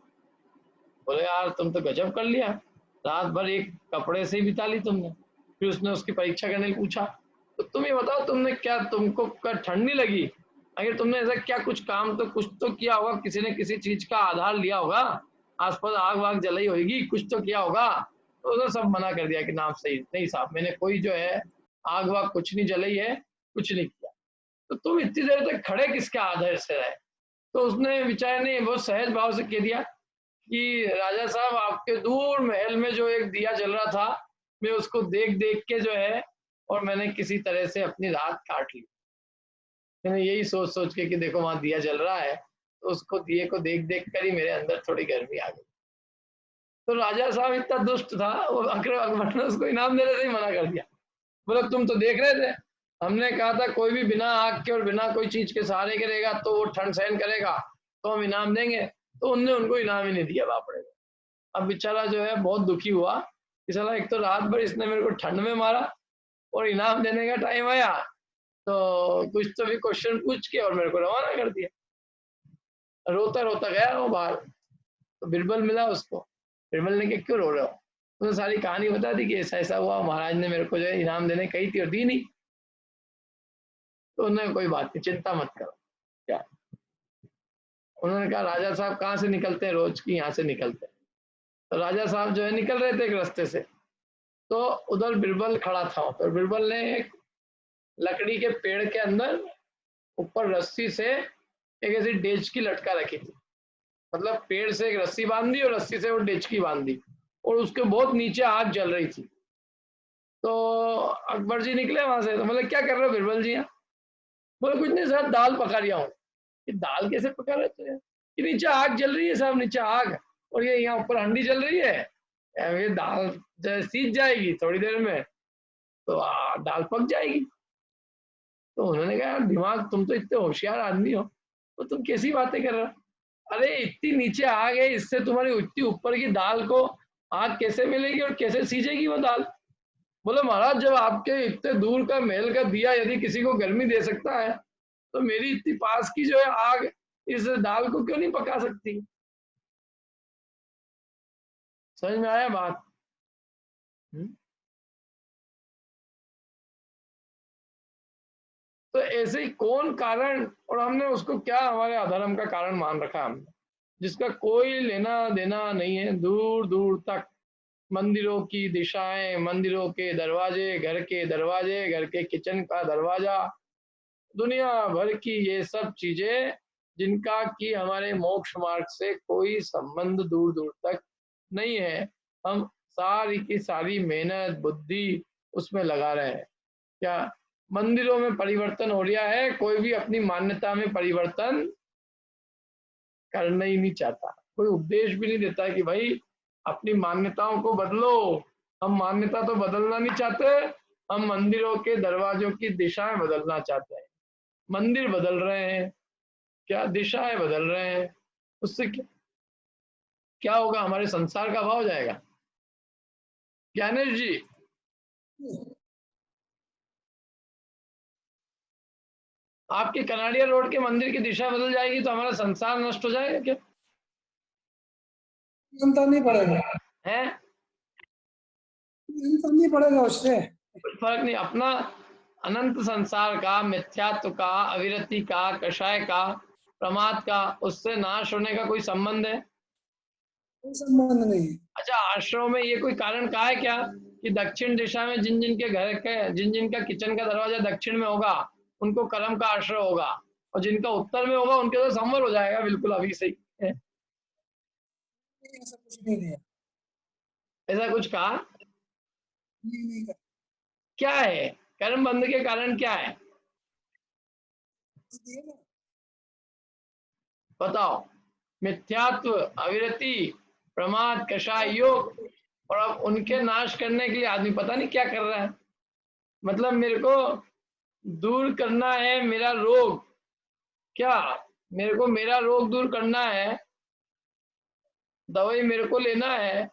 बोले यार तुम तो गजब कर लिया, रात भर एक कपड़े से ही बिता ली तुमने। फिर उसने उसकी परीक्षा करने को पूछा, तो तुम ये बताओ तुमने क्या, तुमको ठंड नहीं लगी? अगर तुमने ऐसा क्या कुछ काम तो कुछ तो किया होगा, किसी ने किसी चीज का आधार लिया होगा, आसपास आग वाग जलाई होगी, कुछ तो किया होगा। तो उसने सब मना कर दिया कि नाम सही नहीं साहब, मैंने कोई जो है आग वाग कुछ नहीं जलाई है, कुछ नहीं किया। तो तुम इतनी देर तक खड़े किसके आधार से रहे? तो उसने बेचारे ने बहुत सहज भाव से कह दिया कि राजा साहब आपके दूर महल में जो एक दिया जल रहा था, मैं उसको देख देख के जो है, और मैंने किसी तरह से अपनी रात काट ली। मैंने यही सोच सोच के कि देखो वहां दिया जल रहा है, तो उसको दिए को देख देख कर ही मेरे अंदर थोड़ी गर्मी आ गई। तो राजा साहब इतना दुष्ट था, वो अकबर ने उसको इनाम देने से ही मना कर दिया। बोले तुम तो देख रहे थे, हमने कहा था कोई भी बिना आग के और बिना कोई चीज के सहारे के रहेगा तो वो ठंड सहन करेगा, तो हम इनाम देंगे। तो उनने उनको इनाम ही नहीं दिया बापड़े को। अब बेचारा जो है बहुत दुखी हुआ कि साला एक तो रात भर इसने मेरे को ठंड में मारा, और इनाम देने का टाइम आया तो कुछ तो भी क्वेश्चन पूछ के और मेरे को रवाना कर दिया। रोता रोता गया वो बाहर, तो बिरबल मिला उसको। बिरबल ने कहा क्यों रो रहे हो? उसने सारी कहानी बता दी कि ऐसा ऐसा हुआ, महाराज ने मेरे को जो है इनाम देने कही थी और दी नहीं। तो उन्होंने कोई बात नहीं, चिंता मत करो। क्या उन्होंने कहा राजा साहब कहाँ से निकलते हैं? रोज की यहाँ से निकलते हैं। तो राजा साहब जो है निकल रहे थे एक रास्ते से, तो उधर बिरबल खड़ा था। तो बिरबल ने एक लकड़ी के पेड़ के अंदर ऊपर रस्सी से एक ऐसी डेचकी लटका रखी थी, मतलब पेड़ से एक रस्सी बांध दी और रस्सी से वो डेचकी बांध दी, और उसके बहुत नीचे आग जल रही थी। तो अकबर जी निकले वहां से, तो मतलब क्या कर रहे हो बिरबल जी यहाँ? बोले कुछ नहीं साहब, दाल पका रहा हूँ। ये दाल कैसे पका रहे थे? कि नीचे आग जल रही है साहब, नीचे आग, और ये यहाँ ऊपर हंडी जल रही है, ये दाल सीज जाएगी थोड़ी देर में, तो दाल पक जाएगी। तो उन्होंने कहा दिमाग, तुम तो इतने होशियार आदमी हो, तो तुम कैसी बातें कर रहे हो? अरे इतनी नीचे आग है, इससे तुम्हारी इतनी ऊपर की दाल को आग कैसे मिलेगी और कैसे सीजेगी वो दाल? बोले महाराज, जब आपके इतने दूर का महल का दिया यदि किसी को गर्मी दे सकता है, तो मेरी इतनी पास की जो है आग इस दाल को क्यों नहीं पका सकती? समझ में आया बात? तो ऐसे ही कौन कारण, और हमने उसको क्या हमारे अधर्म का कारण मान रखा हमने, जिसका कोई लेना देना नहीं है। दूर दूर तक मंदिरों की दिशाएं, मंदिरों के दरवाजे, घर के दरवाजे, घर के किचन का दरवाजा, दुनिया भर की ये सब चीजें जिनका कि हमारे मोक्ष मार्ग से कोई संबंध दूर दूर तक नहीं है, हम सारी की सारी मेहनत बुद्धि उसमें लगा रहे हैं। क्या मंदिरों में परिवर्तन हो रहा है? कोई भी अपनी मान्यता में परिवर्तन करना ही नहीं चाहता, कोई उपदेश भी नहीं देता है कि भाई अपनी मान्यताओं को बदलो। हम मान्यता तो बदलना नहीं चाहते, हम मंदिरों के दरवाजों की दिशाएं बदलना चाहते हैं। मंदिर बदल रहे हैं, क्या दिशाएं बदल रहे हैं, उससे क्या होगा? हमारे संसार का भाव जाएगा। ज्ञानेश जी, आपके कनाडिया रोड के मंदिर की दिशा बदल जाएगी तो हमारा संसार नष्ट हो जाएगा क्या? नहीं पड़ेगा है, नहीं पड़ेगा उससे, कुछ फर्क नहीं। अपना अनंत संसार का, मिथ्यात्व का, अविरति का, कषाय का, प्रमाद का, उससे नाश होने का कोई संबंध है? कोई संबंध नहीं। अच्छा, आश्रम में ये कोई कारण कहा है क्या कि दक्षिण दिशा में जिन जिन के घर के, जिन जिन का किचन का दरवाजा दक्षिण में होगा उनको कर्म का आश्रय होगा, और जिनका उत्तर में होगा उनके तो संवर हो जाएगा बिल्कुल अभी से ही? ऐसा कुछ नहीं दिया, ऐसा कुछ कहा नहीं कहा। क्या है कर्म बंध के कारण? क्या है बताओ? मिथ्यात्व, अविरति, प्रमाद, कषाय योग, और अब उनके नाश करने के लिए आदमी पता नहीं क्या कर रहा है। मतलब मेरे को दूर करना है मेरा रोग, क्या मेरे को मेरा रोग दूर करना है, दवाई मेरे को लेना है,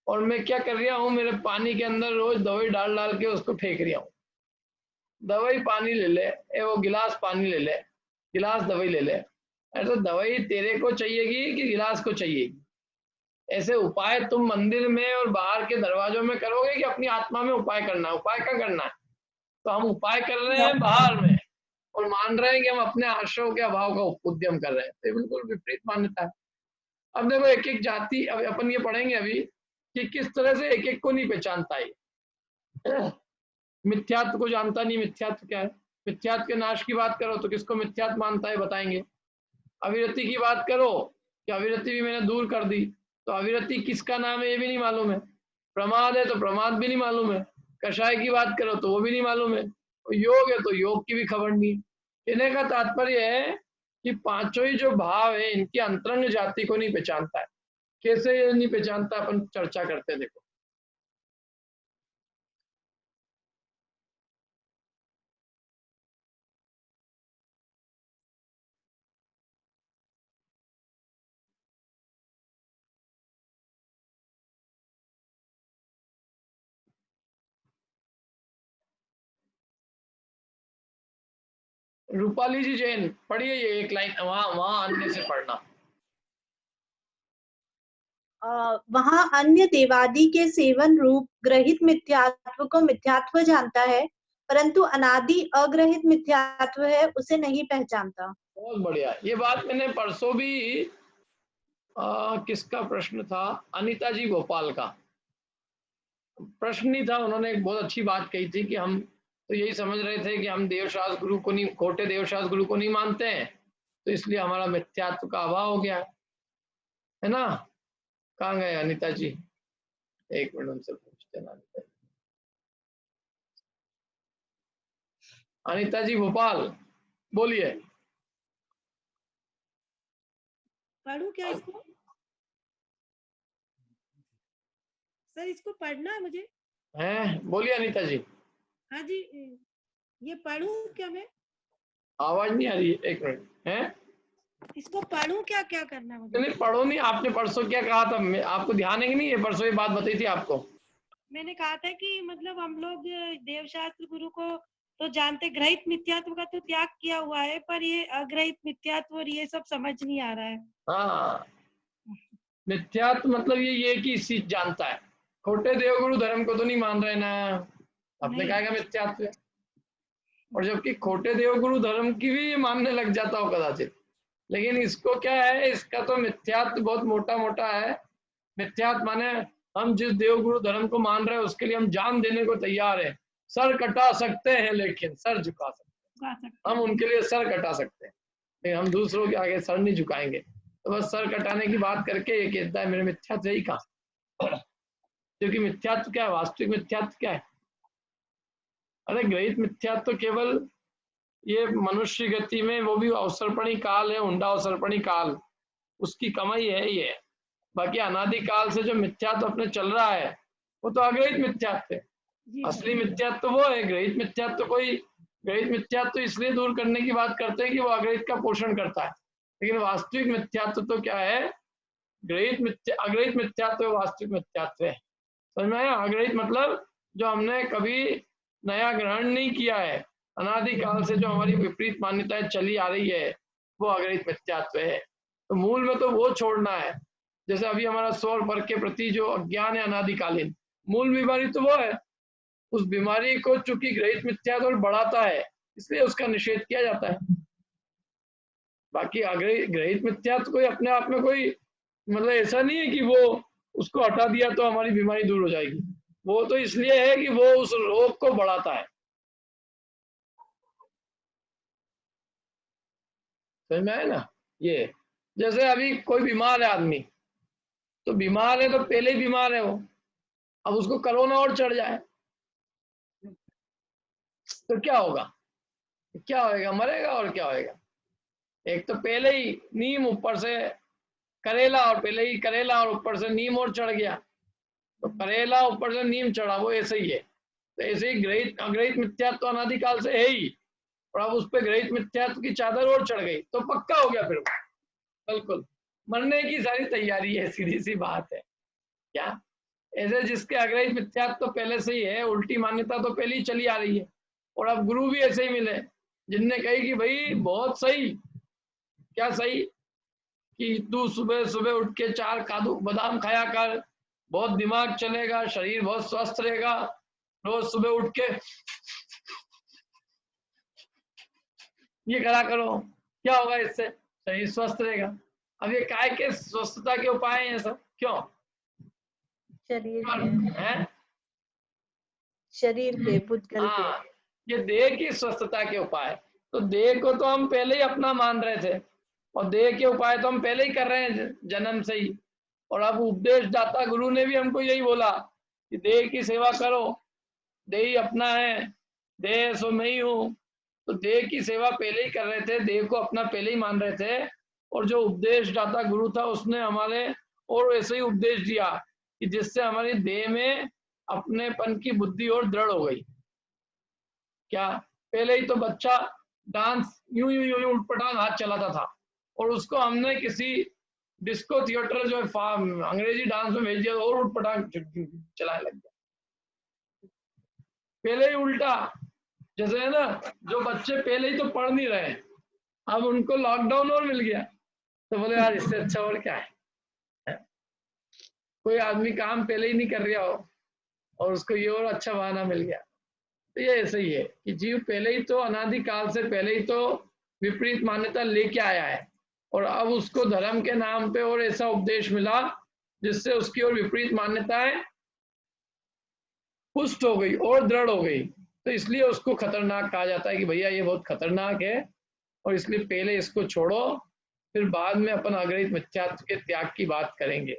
और मैं क्या कर रहा हूँ, मेरे पानी के अंदर रोज दवाई डाल डाल के उसको फेंक रहा हूँ। दवाई पानी ले ले, वो गिलास पानी ले ले, गिलास दवाई ले ले। ऐसे दवाई तेरे को चाहिएगी कि गिलास को चाहिएगी? ऐसे उपाय तुम मंदिर में और बाहर के दरवाजों में करोगे कि अपनी आत्मा में उपाय करना है? उपाय क्या करना है? तो हम उपाय कर रहे हैं बाहर में और मान रहे हैं कि हम अपने आश्रयों के अभाव का उद्यम कर रहे हैं। तो बिल्कुल विपरीत मान्यता है। अब देखो एक एक जाति, अब अपन ये पढ़ेंगे अभी कि किस तरह से एक एक को नहीं पहचानता है। मिथ्यात्व को जानता नहीं, मिथ्यात्व क्या है? मिथ्यात्व के नाश की बात करो तो किसको मिथ्यात्व मानता है बताएंगे। अविरति की बात करो कि अविरति भी मैंने दूर कर दी, तो अविरति किसका नाम है ये भी नहीं मालूम है। प्रमाद है तो प्रमाद भी नहीं मालूम है। कषाय की बात करो तो वो भी नहीं मालूम है। योग है तो योग की भी खबर नहीं। कहने का तात्पर्य है कि पांचों ही जो भाव है इनकी अंतरंग जाति को नहीं पहचानता है। कैसे ये नहीं पहचानता, अपन चर्चा करते हैं। देखो रूपाली जी जैन पढ़िए ये एक लाइन, वहां अन्य से पढ़ना। वहाँ अन्य देवादि के सेवन रूप ग्रहित मिथ्यात्व को मिथ्यात्व जानता है, परंतु अनादि अग्रहित मिथ्यात्व है उसे नहीं पहचानता। बहुत बढ़िया। ये बात मैंने परसों भी किसका प्रश्न था, अनीता जी भोपाल का प्रश्न नहीं था, उन्होंने एक बहुत अच्छी बात कही थी कि हम तो यही समझ रहे थे कि हम देवशास्त्र गुरु को नहीं, खोटे देवशास्त्र गुरु को नहीं मानते हैं, तो इसलिए हमारा मिथ्यात्व का अभाव हो गया है ना। कहाँ गए अनीता जी, एक मिनट उनसे पूछते ना। अनीता जी भोपाल बोलिए। पढ़ूं क्या इसको? सर इसको पढ़ना है मुझे। हैं, बोलिए अनीता जी। हाँ जी, ये पढ़ूं क्या मैं? आवाज नहीं आ रही है, एक मिनट। हैं, इसको पढ़ूं क्या, क्या करना है मुझे? नहीं पढ़ो नहीं, आपने परसों क्या कहा था, आपको ध्यान है कि नहीं, ये परसों ये बात बताई थी आपको। मैंने कहा था कि मतलब हम लोग देवशास्त्र गुरु को तो जानते, ग्रहित मिथ्यात्व का तो त्याग किया हुआ है, पर ये अग्रहित मिथ्यात्व और ये सब समझ नहीं आ रहा है। हाँ, मिथ्यात्व मतलब ये कि इस चीज जानता है, खोटे देवगुरु धर्म को तो नहीं मान रहे ना, अपने कहेगा मिथ्यात्व है। और जबकि खोटे देवगुरु धर्म की भी मानने लग जाता हो कदाचित, लेकिन इसको क्या है, इसका तो मिथ्यात्व बहुत मोटा मोटा है। मिथ्यात्व माने हम जिस देवगुरु धर्म को मान रहे हैं उसके लिए हम जान देने को तैयार है, सर कटा सकते हैं लेकिन सर झुका सकते हैं, हम उनके लिए सर कटा सकते हैं, लेकिन हम दूसरों के आगे सर नहीं झुकाएंगे। तो बस सर कटाने की बात करके ये कहता है मेरे मिथ्यात्व यही कहा, क्योंकि मिथ्यात्व क्या है, वास्तविक मिथ्यात्व क्या है? अरे ग्रहित मिथ्यात्व तो केवल ये मनुष्य गति में, वो भी अवसरपणी काल है, हुंडा अवसरपणी काल, उसकी कमाई है ये। बाकी अनादि काल से जो मिथ्यात्व अपने चल रहा है वो तो अग्रहित मिथ्यात्व है। असली मिथ्यात्व तो वो है, ग्रहित मिथ्यात्व कोई, ग्रहित मिथ्यात्व इसलिए दूर करने की बात करते हैं कि वो अग्रहित का पोषण करता है, लेकिन वास्तविक मिथ्यात्व तो क्या है, अग्रहित मिथ्यात्व वास्तविक मिथ्यात्व है। समझ में आया? अग्रहित मतलब जो हमने कभी नया ग्रहण नहीं किया है, अनादि काल से जो हमारी विपरीत मान्यताएं चली आ रही है, वो अग्रहित मिथ्यात्व है। तो मूल में तो वो छोड़ना है। जैसे अभी हमारा स्वर पर के प्रति जो अज्ञान है अनादिकालीन, मूल बीमारी तो वो है। उस बीमारी को चूंकि ग्रहित मिथ्यात्व बढ़ाता है, इसलिए उसका निषेध किया जाता है। बाकी ग्रहित मिथ्यात्व कोई अपने आप में कोई मतलब ऐसा नहीं है कि वो उसको हटा दिया तो हमारी बीमारी दूर हो जाएगी, वो तो इसलिए है कि वो उस रोग को बढ़ाता है। समझ में आया ना? ये जैसे अभी कोई बीमार है आदमी, तो बीमार है तो पहले ही बीमार है वो, अब उसको कोरोना और चढ़ जाए तो क्या होगा, क्या होएगा, मरेगा और क्या होएगा। एक तो पहले ही नीम ऊपर से करेला, और पहले ही करेला और ऊपर से नीम और चढ़ गया, तो करेला ऊपर से नीम चढ़ा, वो ऐसे ही है। तो ऐसे ही ग्रहित अग्रहित मिथ्यात्व अनादिकाल से है ही, और अब उस पर ग्रहित मिथ्यात्व की चादर और चढ़ गई तो पक्का हो गया, फिर बिल्कुल मरने की सारी तैयारी है, सीधी सी बात है। क्या ऐसे जिसके अग्रहित मिथ्यात्व तो पहले से ही है, उल्टी मान्यता तो पहले ही चली आ रही है, और अब गुरु भी ऐसे ही मिले जिनने कही कि भाई बहुत सही, क्या सही, कि तू सुबह सुबह उठ के 4 काजू बादाम खाया कर, बहुत दिमाग चलेगा, शरीर बहुत स्वस्थ रहेगा, रोज सुबह उठ के ये करा करो, क्या होगा इससे, शरीर स्वस्थ रहेगा। अब ये काय के स्वस्थता के उपाय हैं सब, क्यों? शरीर के पुद्गल के, ये देह की स्वस्थता के उपाय, तो देह को तो हम पहले ही अपना मान रहे थे, और देह के उपाय तो हम पहले ही कर रहे हैं जन्म से ही। और अब उपदेश दाता गुरु ने भी हमको यही बोला कि देह की सेवा करो, देह ही अपना है, देह सो मैं ही हूँ। तो देह की सेवा पहले ही कर रहे थे, देह को अपना पहले ही मान रहे थे, और जो उपदेश दाता गुरु था उसने हमारे और ऐसे ही उपदेश दिया कि जिससे हमारी देह में अपनेपन की बुद्धि और दृढ़ हो गई। क्या पहले ही तो बच्चा डांस यूं यूं यूं उठपटांग हाथ चलाता था, और उसको हमने किसी डिस्को थिएटर जो अंग्रेजी डांस में भेज दिया और उठपटांग चलाने लग गया। पहले ही उल्टा, जैसे है ना, जो बच्चे पहले ही तो पढ़ नहीं रहे, अब उनको लॉकडाउन और मिल गया, तो बोले यार इससे अच्छा और क्या है? कोई आदमी काम पहले ही नहीं कर रहा हो और उसको ये और अच्छा बहाना मिल गया। तो ये ऐसे ही है कि जीव पहले ही तो अनादि काल से पहले ही तो विपरीत मान्यता लेके आया है और अब उसको धर्म के नाम पे और ऐसा उपदेश मिला जिससे उसकी और विपरीत मान्यताएं पुष्ट हो गई और दृढ़ हो गई, तो इसलिए उसको खतरनाक कहा जाता है कि भैया ये बहुत खतरनाक है और इसलिए पहले इसको छोड़ो, फिर बाद में अपन अग्रहित मिथ्यात्व के त्याग की बात करेंगे।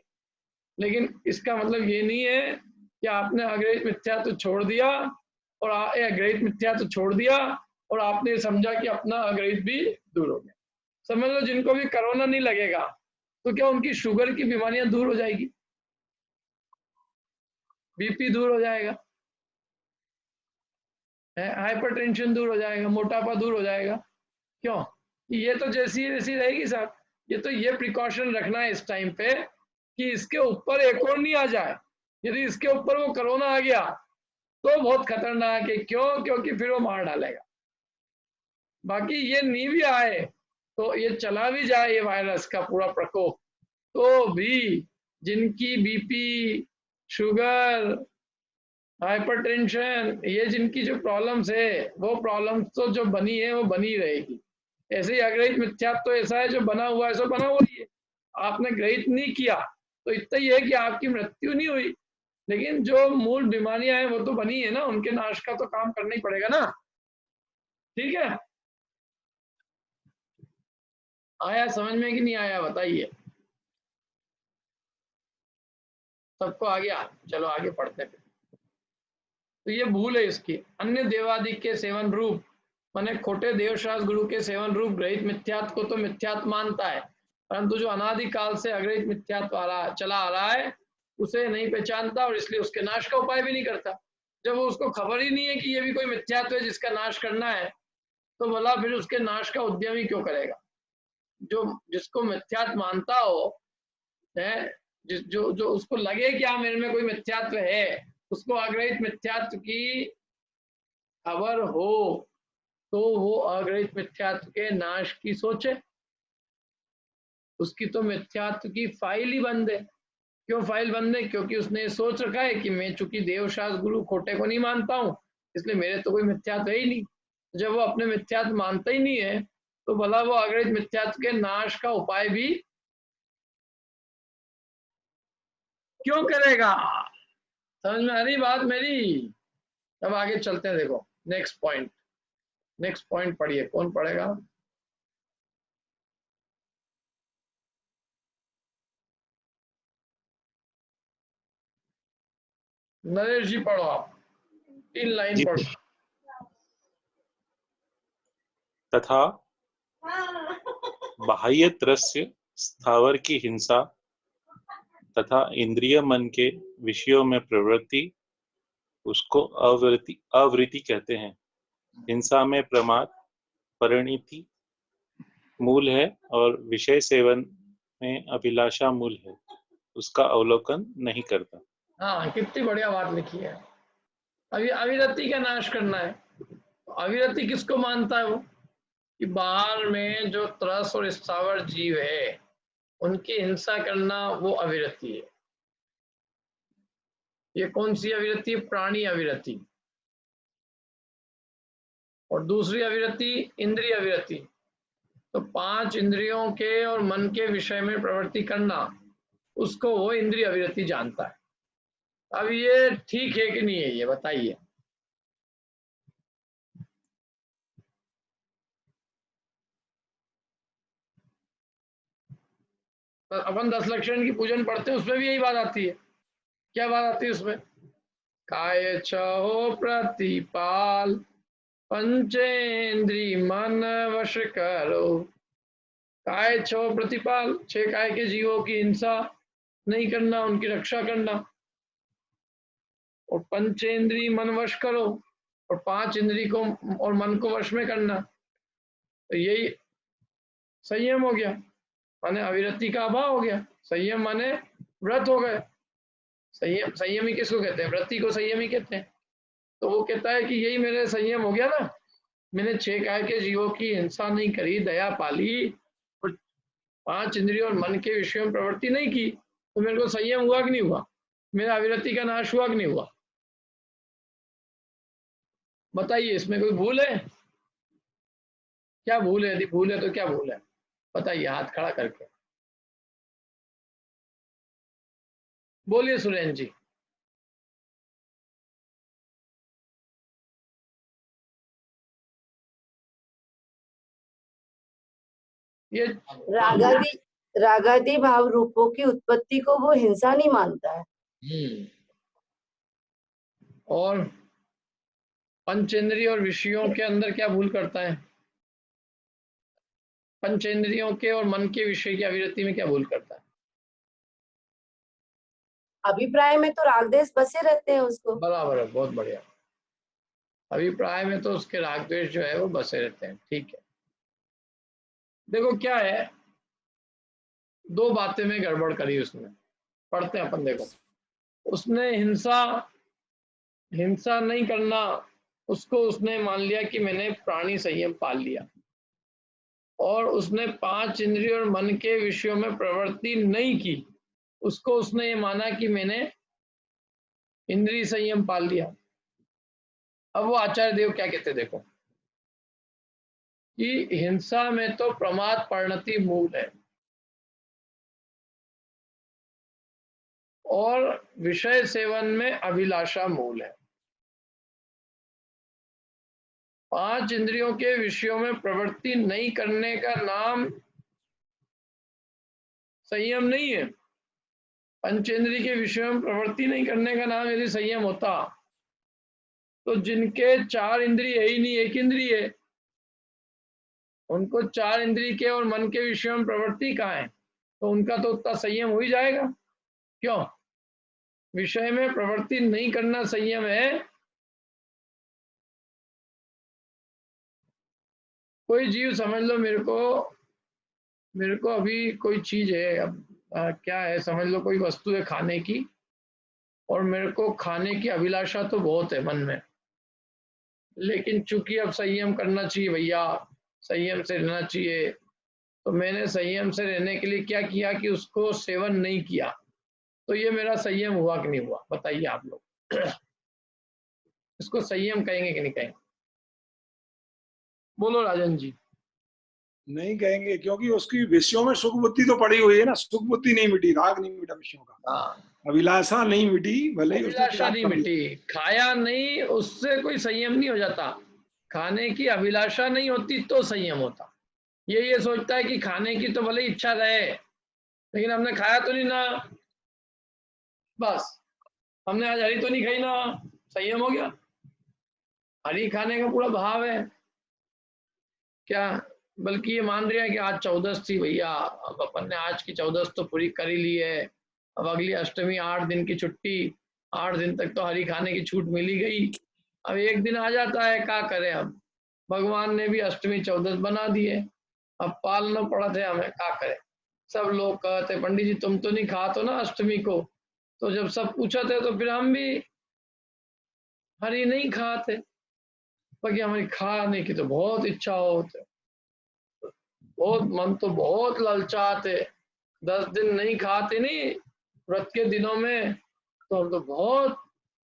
लेकिन इसका मतलब ये नहीं है कि आपने अग्रहित मिथ्यात्व छोड़ दिया और अग्रहित मिथ्यात्व छोड़ दिया और आपने समझा कि अपना अग्रहित भी दूर हो गया। समझ लो जिनको भी कोरोना नहीं लगेगा तो क्या उनकी शुगर की बीमारियां दूर हो जाएगी, बीपी दूर हो जाएगा, हाइपरटेंशन दूर हो जाएगा, मोटापा दूर हो जाएगा? क्यों? ये तो जैसी वैसी रहेगी साहब। ये तो ये प्रिकॉशन रखना है इस टाइम पे कि इसके ऊपर एक और नहीं आ जाए। यदि इसके ऊपर वो कोरोना आ गया तो बहुत खतरनाक है। क्यों? क्योंकि फिर वो मार डालेगा। बाकी ये नहीं भी आए तो ये चला भी जाए ये वायरस का पूरा प्रकोप, तो भी जिनकी बीपी, शुगर, हाइपरटेंशन, ये जिनकी जो प्रॉब्लम्स है वो प्रॉब्लम्स तो जो बनी है वो बनी रहेगी। ऐसे ही अग्रहित मिथ्यात्व तो ऐसा है जो बना हुआ है सो बना हुआ ही है। आपने ग्रहित नहीं किया तो इतना ही है कि आपकी मृत्यु नहीं हुई, लेकिन जो मूल बीमारियां हैं वो तो बनी है ना, उनके नाश का तो काम करना ही पड़ेगा ना। ठीक है, आया समझ में कि नहीं आया बताइए? सबको आ गया? चलो आगे पढ़ते हैं। तो ये भूल है इसकी। अन्य देवादि के सेवन रूप माने खोटे देवशास्त्र गुरु के सेवन रूप ग्रहित मिथ्यात्व को तो मिथ्यात्व मानता है, परंतु जो अनादिकाल से अग्रहित मिथ्यात्व चला आ रहा है उसे नहीं पहचानता और इसलिए उसके नाश का उपाय भी नहीं करता। जब उसको खबर ही नहीं है कि ये भी कोई मिथ्यात्व है जिसका नाश करना है, तो भला फिर उसके नाश का उद्यम ही क्यों करेगा? जो जिसको मिथ्यात्व मानता हो है, जो उसको लगे कि हाँ मेरे में कोई मिथ्यात्व है, उसको अग्रहित मिथ्यात्व की खबर हो तो वो अग्रहित मिथ्यात्व के नाश की सोचे। उसकी तो मिथ्यात्व की फाइल ही बंद है। क्यों फाइल बंद है? क्योंकि उसने सोच रखा है कि मैं चूंकि देवशास्त्र गुरु खोटे को नहीं मानता हूँ इसलिए मेरे तो कोई मिथ्यात्व है ही नहीं। जब वो अपने मिथ्यात्व मानता ही नहीं है तो भला वो अग्रहित मिथ्यात्व के नाश का उपाय भी क्यों करेगा? समझ में आ रही बात मेरी? अब आगे चलते हैं। देखो नेक्स्ट पॉइंट पढ़िए। कौन पढ़ेगा? नरेश जी पढ़ो, आप 3 लाइन पढ़ो। तथा बाह्य त्रस्य स्थावर की हिंसा तथा इंद्रिय मन के विषयों में प्रवृत्ति उसको आवृत्ति कहते हैं। हिंसा में प्रमाद परिणति मूल है और विषय सेवन में अभिलाषा मूल है, उसका अवलोकन नहीं करता। हाँ, कितनी बढ़िया बात लिखी है। अभी अविरति का नाश करना है। अविरति किसको मानता है? वो कि बाहर में जो त्रस और स्थावर जीव है उनकी हिंसा करना वो अविरति है। ये कौन सी अविरति है? प्राणी अविरति। और दूसरी अविरति इंद्रिय अविरति। तो 5 इंद्रियों के और मन के विषय में प्रवृत्ति करना, उसको वो इंद्रिय अविरति जानता है। अब ये ठीक है कि नहीं है, ये बताइए। तो अपन 10 लक्षण की पूजन पढ़ते हैं, उसमें भी यही बात आती है। क्या बात आती है उसमें? काय छहो प्रतिपाल पंचेंद्री मन वश करो। काय छो प्रतिपाल, 6 काय के जीवों की हिंसा नहीं करना, उनकी रक्षा करना। और पंचेंद्री मन वश करो, और 5 इंद्री को और मन को वश में करना। तो यही संयम हो गया, माने अविरति का अभाव हो गया। संयम माने व्रत हो गए। संयमी किसको कहते हैं? व्रती को संयमी कहते हैं। तो वो कहता है कि यही मेरे संयम हो गया ना, मैंने 6 काय के जीवों की हिंसा नहीं करी, दया पाली और 5 इंद्रियों और मन के विषयों में प्रवृत्ति नहीं की, तो मेरे को संयम हुआ कि नहीं हुआ? मेरा अविरति का नाश हुआ कि नहीं हुआ? बताइए, इसमें कोई भूल है? क्या भूल है? यदि भूल है तो क्या भूल है, बताइए हाथ खड़ा करके। बोलिए सुरेंद्र जी। ये रागादि भाव रूपों की उत्पत्ति को वो हिंसा नहीं मानता है। और पंचेंद्रिय और विषयों के अंदर क्या भूल करता है? पंचेंद्रियों के और मन के विषय की अभिव्यक्ति में क्या भूल करता है? अभिप्राय में तो रागद्वेष बसे रहते हैं उसको। बराबर है, बहुत बढ़िया। अभिप्राय में तो उसके राग द्वेष जो है वो बसे रहते हैं, ठीक है। देखो क्या है, दो बातें में गड़बड़ करी उसने, पढ़ते हैं अपन। देखो, उसने हिंसा नहीं करना, उसको उसने मान लिया कि मैंने प्राणी संयम पाल लिया, और उसने 5 इंद्रियों और मन के विषयों में प्रवृत्ति नहीं की, उसको उसने ये माना कि मैंने इंद्रिय संयम पाल लिया। अब वो आचार्य देव क्या कहते, देखो कि हिंसा में तो प्रमाद परिणति मूल है, और विषय सेवन में अभिलाषा मूल है। 5 इंद्रियों के विषयों में प्रवृत्ति नहीं करने का नाम संयम नहीं है। पंचेंद्रिय के विषयों में प्रवृत्ति नहीं करने का नाम यदि संयम होता तो जिनके 4 इंद्रिय ही नहीं, 1 इंद्रिय है, उनको 4 इंद्रिय के और मन के विषयों में प्रवृत्ति कहाँ है, तो उनका तो उतना संयम हो ही जाएगा। क्यों? विषय में प्रवृत्ति नहीं करना संयम है। कोई जीव समझ लो, मेरे को अभी कोई चीज है, अब क्या है, समझ लो कोई वस्तु है खाने की, और मेरे को खाने की अभिलाषा तो बहुत है मन में, लेकिन चूंकि अब संयम करना चाहिए भैया, संयम से रहना चाहिए, तो मैंने संयम से रहने के लिए क्या किया कि उसको सेवन नहीं किया। तो ये मेरा संयम हुआ कि नहीं हुआ, बताइए आप लोग। इसको संयम कहेंगे कि नहीं कहेंगे? बोलो राजन जी। नहीं कहेंगे, क्योंकि उसकी विषयों में सुख बुद्धि तो पड़ी हुई है ना, सुख बुद्धि नहीं मिटी, राग नहीं मिटा विषयों का, अभिलाषा नहीं मिटी, भले ही अभिलाषा नहीं मिटी, खाया नहीं, उससे कोई संयम नहीं हो जाता। खाने की अभिलाषा नहीं होती तो संयम होता। ये सोचता है कि खाने की तो भले ही इच्छा रहे, लेकिन हमने खाया तो नहीं ना, बस हमने आज हरी तो नहीं खाई ना, संयम हो गया। हरी खाने का पूरा भाव है क्या, बल्कि ये मान रहा है कि आज 14 थी भैया, अब अपन ने आज की 14 तो पूरी कर ही ली है, अब अगली अष्टमी 8 दिन की छुट्टी, 8 दिन तक तो हरी खाने की छूट मिली गई। अब एक दिन आ जाता है, क्या करें, अब भगवान ने भी अष्टमी 14 बना दिए, अब पालना पड़ा थे हमें, क्या करें। सब लोग कहते पंडित जी तुम तो नहीं खाते ना अष्टमी को, तो जब सब पूछा थे तो फिर हम भी हरी नहीं खाते, बाकी हमारी खाने की तो बहुत इच्छा होती, बहुत मन तो बहुत ललचाते, 10 दिन नहीं खाते नहीं व्रत के दिनों में, तो हम तो बहुत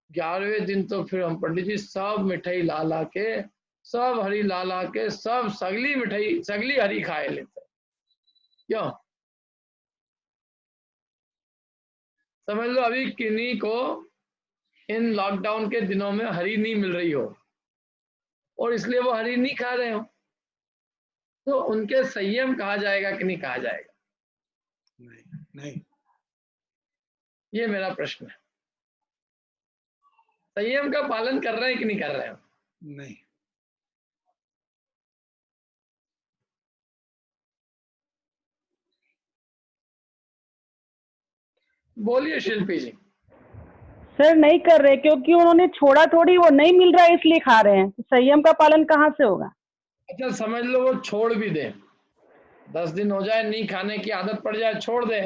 11वें दिन तो फिर हम पंडित जी सब मिठाई ला ला के, सब हरी ला ला के, सब सगली मिठाई सगली हरी खाए लेते। क्यों? समझ लो अभी किन्हीं को इन लॉकडाउन के दिनों में हरी नहीं मिल रही हो और इसलिए वो हरी नहीं खा रहे हो, तो उनके संयम कहा जाएगा कि नहीं कहा जाएगा? नहीं। ये मेरा प्रश्न है। संयम का पालन कर रहे हैं कि नहीं कर रहे हैं? नहीं। बोलिए शिल्पी जी। सर नहीं कर रहे, क्योंकि उन्होंने छोड़ा थोड़ी, वो नहीं मिल रहा है इसलिए खा रहे हैं, संयम का पालन कहाँ से होगा? अच्छा समझ लो वो छोड़ भी दे, 10 दिन हो जाए नहीं खाने की आदत पड़ जाए, छोड़ दे,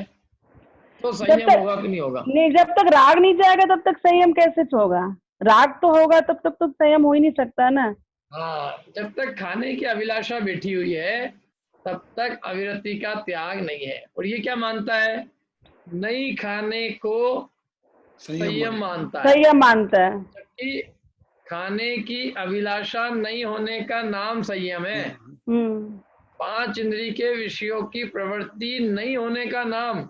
तो संयम होगा कि नहीं होगा? नहीं, जब तक राग नहीं जाएगा तब तक संयम कैसे होगा? राग तो होगा तब तक तो संयम हो ही नहीं सकता ना। हाँ, जब तक खाने की अभिलाषा बैठी हुई है तब तक अविरति का त्याग नहीं है। और ये क्या मानता है? नहीं खाने को संयम मानता है। संयम मानता है। जबकि खाने की अभिलाषा नहीं होने का नाम संयम है। 5 इंद्रिय के विषयों की प्रवृत्ति नहीं होने का नाम,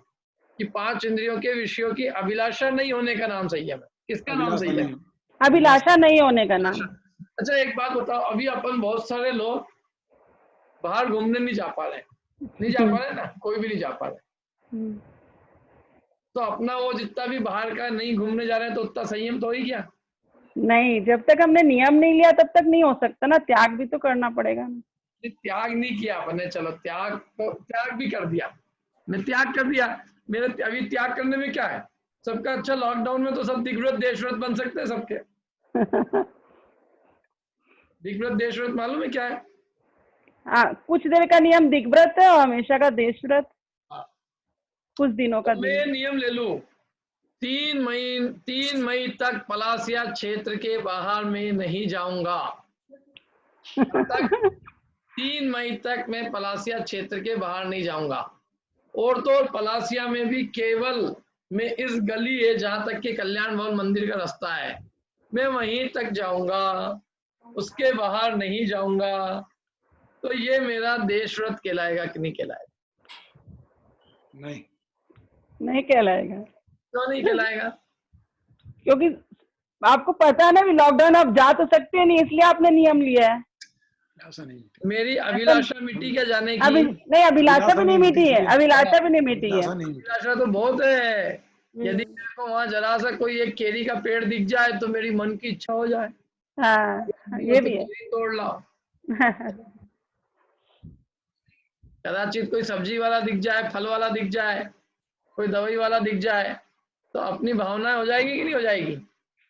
कि 5 इंद्रियों के विषयों की अभिलाषा नहीं होने का नाम संयम है। किसका नाम संयम है? अभिलाषा नहीं होने का नाम। अच्छा एक बात बताओ, अभी अपन बहुत सारे लोग बाहर घूमने नहीं जा पा रहे, नहीं जा पा रहे ना, कोई भी नहीं जा पा रहे, तो अपना वो जितना भी बाहर का नहीं घूमने जा रहे हैं तो उतना संयम तो ही क्या? नहीं, जब तक हमने नियम नहीं लिया तब तक नहीं हो सकता ना, त्याग भी तो करना पड़ेगा ना। त्याग नहीं किया अपने, चलो त्याग तो त्याग भी कर दिया, मैं त्याग कर दिया, मेरे अभी त्याग करने में क्या है? सबका अच्छा लॉकडाउन में तो सब दिग्व्रत देशव्रत बन सकते हैं सबके। दिग्व्रत देशव्रत मालूम है क्या है? हाँ, कुछ देर का नियम दिग्व्रत है और हमेशा का देशव्रत कुछ दिनों का। मैं नियम ले लूं, 3 मई तक पलासिया क्षेत्र के बाहर में नहीं जाऊंगा। 3 मई तक मैं पलासिया क्षेत्र के बाहर नहीं जाऊंगा। और तो पलासिया में भी केवल मैं इस गली है जहां तक के कल्याण भवन मंदिर का रास्ता है, मैं वहीं तक जाऊंगा, उसके बाहर नहीं जाऊंगा। तो ये मेरा देशव्रत कहलाएगा कि नहीं कहलाएगा? नहीं कहलाएगा। क्यों नहीं कहलाएगा? क्योंकि आपको पता है ना, लॉकडाउन आप जा तो सकते नहीं, इसलिए आपने नियम लिया है। मेरी अभिलाषा मिटी क्या जाने की? नहीं, अभिलाषा भी नहीं मिटी है, अभिलाषा भी नहीं मिटी है। अभिलाषा तो बहुत है। यदि मेरे को वहाँ जरा सा कोई एक केरी का पेड़ दिख जाए तो मेरी मन की इच्छा हो जाए, हाँ, ये भी है। तोड़ लाओ। कदाचित कोई सब्जी वाला दिख जाए, फल वाला दिख जाए, कोई दवाई वाला दिख जाए, तो अपनी भावना हो जाएगी कि नहीं हो जाएगी?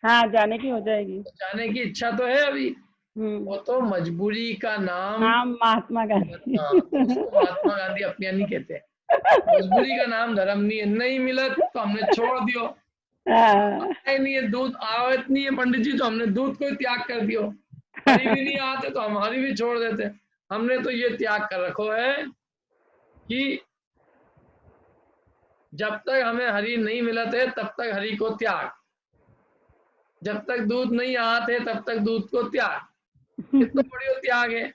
हाँ, जाने की हो जाएगी। जाने की इच्छा तो है अभी, वो तो मजबूरी का नाम महात्मा गांधी। महात्मा गांधी अपने नहीं कहते, मजबूरी का नाम धर्म नहीं है। नहीं मिला तो हमने छोड़ दियो, नहीं है दूध आवत नहीं है पंडित जी तो हमने दूध को त्याग कर दियो, हरी भी नहीं आते तो हमारी भी छोड़ देते। हमने तो ये त्याग कर रखो है कि जब तक हमें हरि नहीं मिलते तब तक हरि को त्याग, जब तक दूध नहीं आते तब तक दूध को त्याग। कितना बड़ी त्याग है,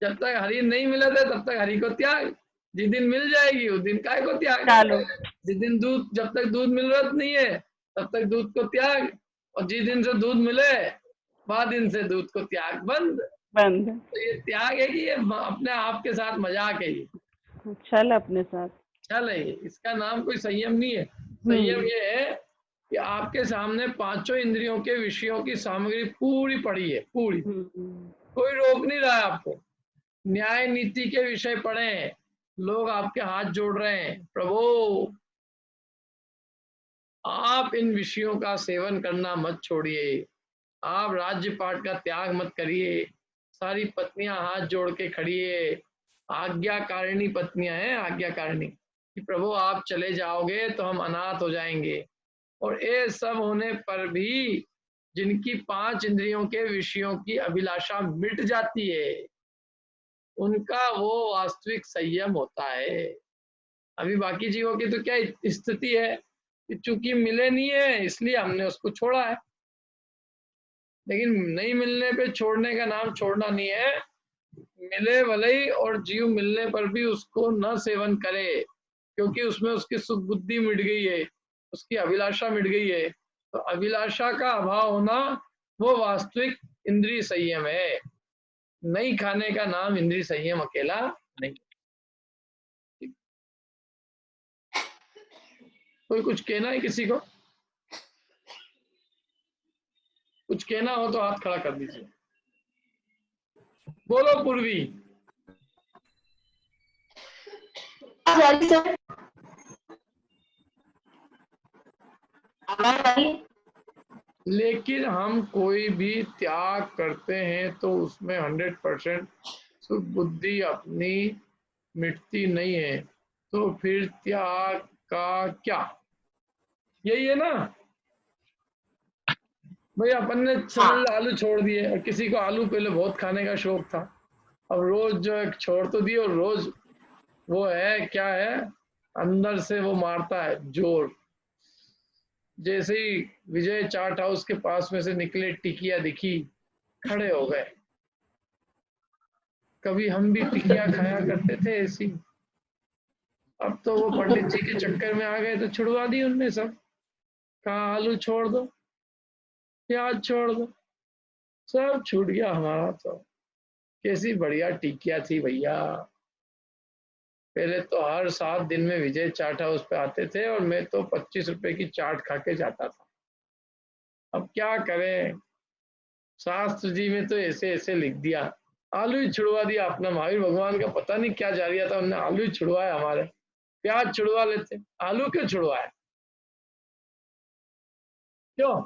जब तक हरि नहीं मिलते तब तक हरि को त्याग, जिस दिन मिल जाएगी उस दिन काय को त्याग। जिस दिन दूध, जब तक दूध मिल रहा नहीं है तब तक दूध को त्याग, और जिस दिन से दूध मिले बाद दिन से दूध को त्याग बंद। तो ये त्याग है कि ये अपने आप के साथ मजाक है, ये छल अपने साथ छल है, इसका नाम कोई संयम नहीं है। संयम ये है कि आपके सामने 5 इंद्रियों के विषयों की सामग्री पूरी पड़ी है, पूरी, कोई रोक नहीं रहा है आपको। न्याय नीति के विषय पढ़े, लोग आपके हाथ जोड़ रहे हैं, प्रभु आप इन विषयों का सेवन करना मत छोड़िए, आप राज्य पाठ का त्याग मत करिए। सारी पत्नियां हाथ जोड़ के खड़ी है, आज्ञाकारिणी पत्नियां हैं, आज्ञाकारिणी, कि प्रभु आप चले जाओगे तो हम अनाथ हो जाएंगे। और ये सब होने पर भी जिनकी 5 इंद्रियों के विषयों की अभिलाषा मिट जाती है, उनका वो वास्तविक संयम होता है। अभी बाकी जीवों की तो क्या स्थिति है कि चूंकि मिले नहीं है इसलिए हमने उसको छोड़ा है, लेकिन नहीं मिलने पे छोड़ने का नाम छोड़ना नहीं है। मिले भले ही, और जीव मिलने पर भी उसको न सेवन करे, क्योंकि उसमें उसकी सुख बुद्धि मिट गई है, उसकी अभिलाषा मिट गई है। तो अभिलाषा का अभाव होना वो वास्तविक इंद्रिय संयम है। नहीं खाने का नाम इंद्रिय संयम अकेला नहीं। कोई कुछ कहना है किसी को? कुछ कहना हो तो हाथ खड़ा कर दीजिए। बोलो पूर्वी। लेकिन हम कोई भी त्याग करते हैं तो उसमें 100% सुख बुद्धि अपनी मिटती नहीं है, तो फिर त्याग का क्या? यही है ना भाई, अपन ने समझ आलू छोड़ दिए, और किसी को आलू पहले बहुत खाने का शौक था, अब रोज जो है छोड़ तो दिए, और रोज वो है क्या है, अंदर से वो मारता है जोर। जैसे ही विजय चाट हाउस के पास में से निकले, टिकिया दिखी खड़े हो गए। कभी हम भी टिकिया खाया करते थे ऐसी, अब तो वो पंडित जी के चक्कर में आ गए तो छुड़वा दी उनने सब। कहा आलू छोड़ दो, प्याज छोड़ दो, सब छूट गया हमारा। तो कैसी बढ़िया टिकिया थी भैया। पहले तो हर 7 दिन में विजय चाट हाउस पे आते थे और मैं तो 25 रुपए की चाट खा के जाता था। अब क्या करें, शास्त्र जी में तो ऐसे ऐसे लिख दिया, आलू ही छुड़वा दिया अपना। महावीर भगवान का पता नहीं क्या जारिया था, उन्होंने आलू ही छुड़वाया हमारे। प्याज छुड़वा लेते, आलू क्यों छुड़वाया? क्यों?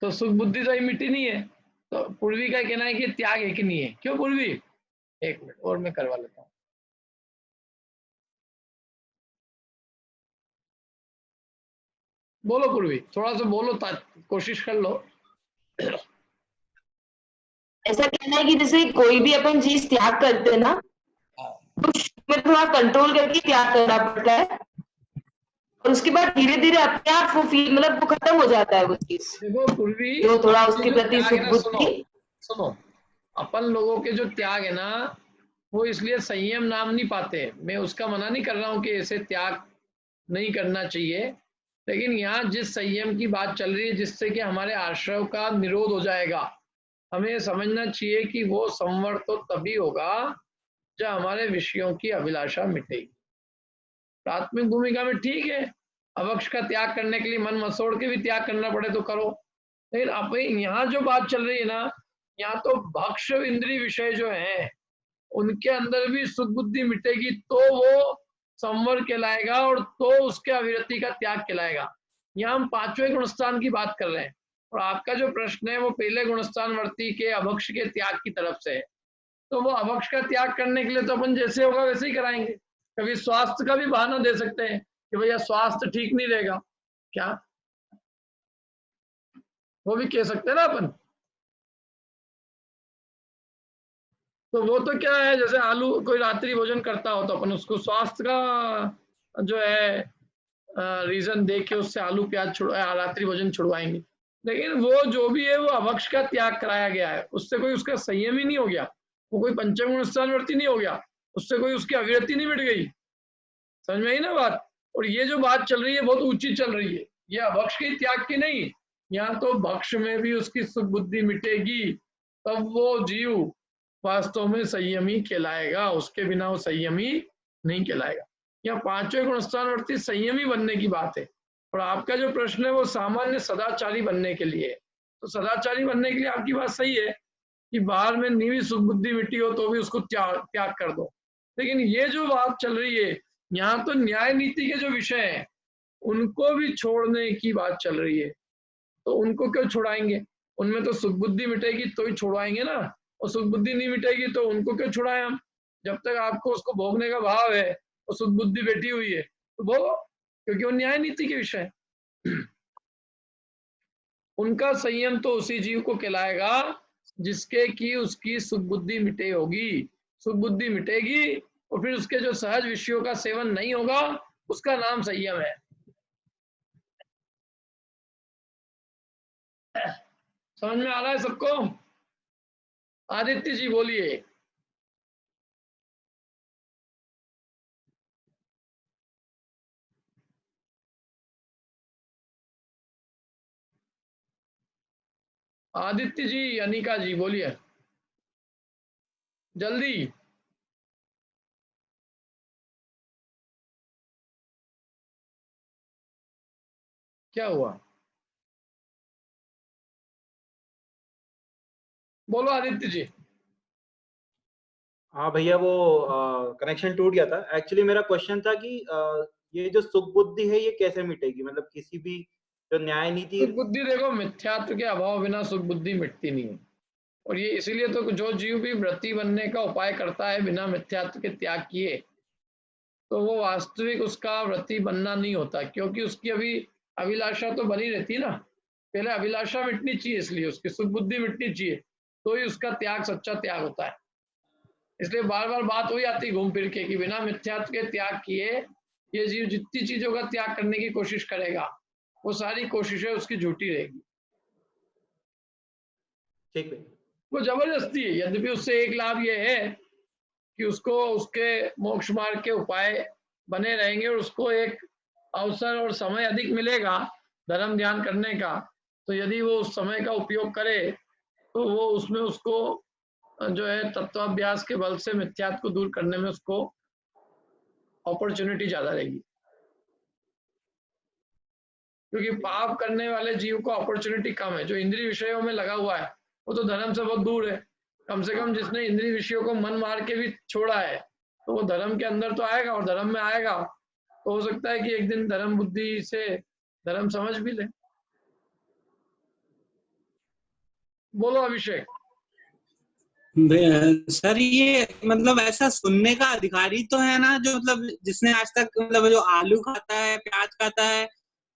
तो सुख बुद्धि तो मिट्टी नहीं है। तो पूर्वी का कहना है कि त्याग है कि नहीं है। क्यों पूर्वी? एक मिनट और मैं करवा लेता हूँ। बोलो पूर्वी, थोड़ा सा बोलो, कोशिश कर लो। ऐसा कहना है कि जैसे कोई भी अपन चीज त्याग करते हैं ना, तो में थोड़ा कंट्रोल करके त्याग करना पड़ता है और उसके बाद धीरे धीरे अपने आप वो फील मतलब वो खत्म हो जाता है वो चीज। देखो पूर्वी, जो थोड़ा उसके प्रति सुख बुद्धि। सुनो, अपन लोगों के जो त्याग है ना, वो इसलिए संयम नाम नहीं पाते। मैं उसका मना नहीं कर रहा हूँ कि ऐसे त्याग नहीं करना चाहिए, लेकिन यहाँ जिस संयम की बात चल रही है जिससे कि हमारे आश्रय का निरोध हो जाएगा, हमें समझना चाहिए कि वो संवर तो तभी होगा जब हमारे विषयों की अभिलाषा मिटेगी। प्राथमिक भूमिका में ठीक है, अभक्ष का त्याग करने के लिए मन मसोड़ के भी त्याग करना पड़े तो करो, लेकिन अब यहाँ जो बात चल रही है ना, यहाँ तो भक्ष इंद्रिय विषय जो है उनके अंदर भी सुख बुद्धि मिटेगी तो वो संवर कहलाएगा और तो उसके अविरति का त्याग कहलाएगा। यहाँ हम 5वें गुणस्थान की बात कर रहे हैं और आपका जो प्रश्न है वो पहले गुणस्थान वर्ती के अभक्ष के त्याग की तरफ से है। तो वो अभक्ष का त्याग करने के लिए तो अपन जैसे होगा वैसे ही कराएंगे। कभी स्वास्थ्य का भी बहाना दे सकते हैं कि भैया स्वास्थ्य ठीक नहीं रहेगा, क्या वो भी कह सकते हैं ना अपन। तो वो तो क्या है, जैसे आलू कोई रात्रि भोजन करता हो तो अपन उसको स्वास्थ्य का जो है रीजन दे के उससे आलू प्याज रात्रि भोजन छुड़वाएंगे। लेकिन वो जो भी है वो अभक्ष का त्याग कराया गया है, उससे कोई उसका संयम ही नहीं हो गया, वो कोई पंचम गुणस्थानवर्ती नहीं हो गया, उससे कोई उसकी अविरति नहीं मिट गई। समझ में आई ना बात? और ये जो बात चल रही है बहुत ऊंची चल रही है, ये अभक्ष के त्याग की नहीं, यहाँ तो भक्ष में भी उसकी सुख बुद्धि मिटेगी तब वो जीव वास्तव में संयमी कहलाएगा, उसके बिना वो संयमी नहीं कहलाएगा। यहाँ 5वें गुणस्थानवर्ती संयमी बनने की बात है और आपका जो प्रश्न है वो सामान्य सदाचारी बनने के लिए है। तो सदाचारी बनने के लिए आपकी बात सही है कि बाहर में नीवी सुख बुद्धि मिट्टी हो तो भी उसको त्याग कर दो, लेकिन ये जो बात चल रही है यहाँ तो न्याय नीति के जो विषय हैं उनको भी छोड़ने की बात चल रही है। तो उनको क्यों छुड़ाएंगे? उनमें तो सुख बुद्धि मिटेगी तो ही छुड़वाएंगे ना, और सुख बुद्धि नहीं मिटेगी तो उनको क्यों छुड़ाएं हम? जब तक आपको उसको भोगने का भाव है और सुख बुद्धि बैठी हुई है तो भोगो, क्योंकि वो न्याय नीति के विषय है। उनका संयम तो उसी जीव को कहलाएगा जिसके की उसकी सुख बुद्धि मिटे होगी। सुख बुद्धि मिटेगी और फिर उसके जो सहज विषयों का सेवन नहीं होगा उसका नाम संयम है। समझ में आ रहा है सबको? आदित्य जी बोलिए। आदित्य जी, अनिका जी बोलिए जल्दी। क्या हुआ? बोलो आदित्य जी। हाँ भैया, वो कनेक्शन टूट गया था। एक्चुअली मेरा क्वेश्चन था कि ये जो सुख बुद्धि है ये कैसे मिटेगी, मतलब किसी भी जो न्याय नीति। सुख बुद्धि देखो, मिथ्यात्व के अभाव बिना सुख बुद्धि मिटती नहीं है, और ये इसीलिए तो जो जीव भी व्रती बनने का उपाय करता है बिना मिथ्यात्व के त्याग किए तो वो वास्तविक उसका व्रती बनना नहीं होता, क्योंकि उसकी अभी अभिलाषा तो बनी रहती ना। पहले अभिलाषा मिटनी चाहिए, इसलिए उसकी सुख बुद्धि मिटनी चाहिए तो ही उसका त्याग सच्चा त्याग होता है। इसलिए बार बार बात वही आती घूम फिर के कि बिना मिथ्यात्व के त्याग किए ये जीव जितनी चीजों का त्याग करने की कोशिश करेगा वो सारी कोशिशें उसकी झूठी रहेगी। ठीक है। वो जबरदस्ती है, यद्यपि उससे एक लाभ ये है कि उसको उसके मोक्ष मार्ग के उपाय बने रहेंगे और उसको एक अवसर और समय अधिक मिलेगा धर्म ध्यान करने का। तो यदि वो उस समय का उपयोग करे तो वो उसमें उसको जो है तत्वाभ्यास के बल से मिथ्यात्व को दूर करने में उसको अपॉर्चुनिटी ज्यादा रहेगी, क्योंकि पाप करने वाले जीव को अपॉर्चुनिटी कम है। जो इंद्रिय विषयों में लगा हुआ है वो तो धर्म से बहुत दूर है। कम से कम जिसने इंद्रिय विषयों को मन मार के भी छोड़ा है तो वो धर्म के अंदर तो आएगा, और धर्म में आएगा तो हो सकता है कि एक दिन धर्म बुद्धि से धर्म समझ भी ले। बोलो अभिषेक। सर ये मतलब ऐसा सुनने का अधिकारी तो है ना, जो मतलब जिसने आज तक मतलब जो आलू खाता है प्याज खाता है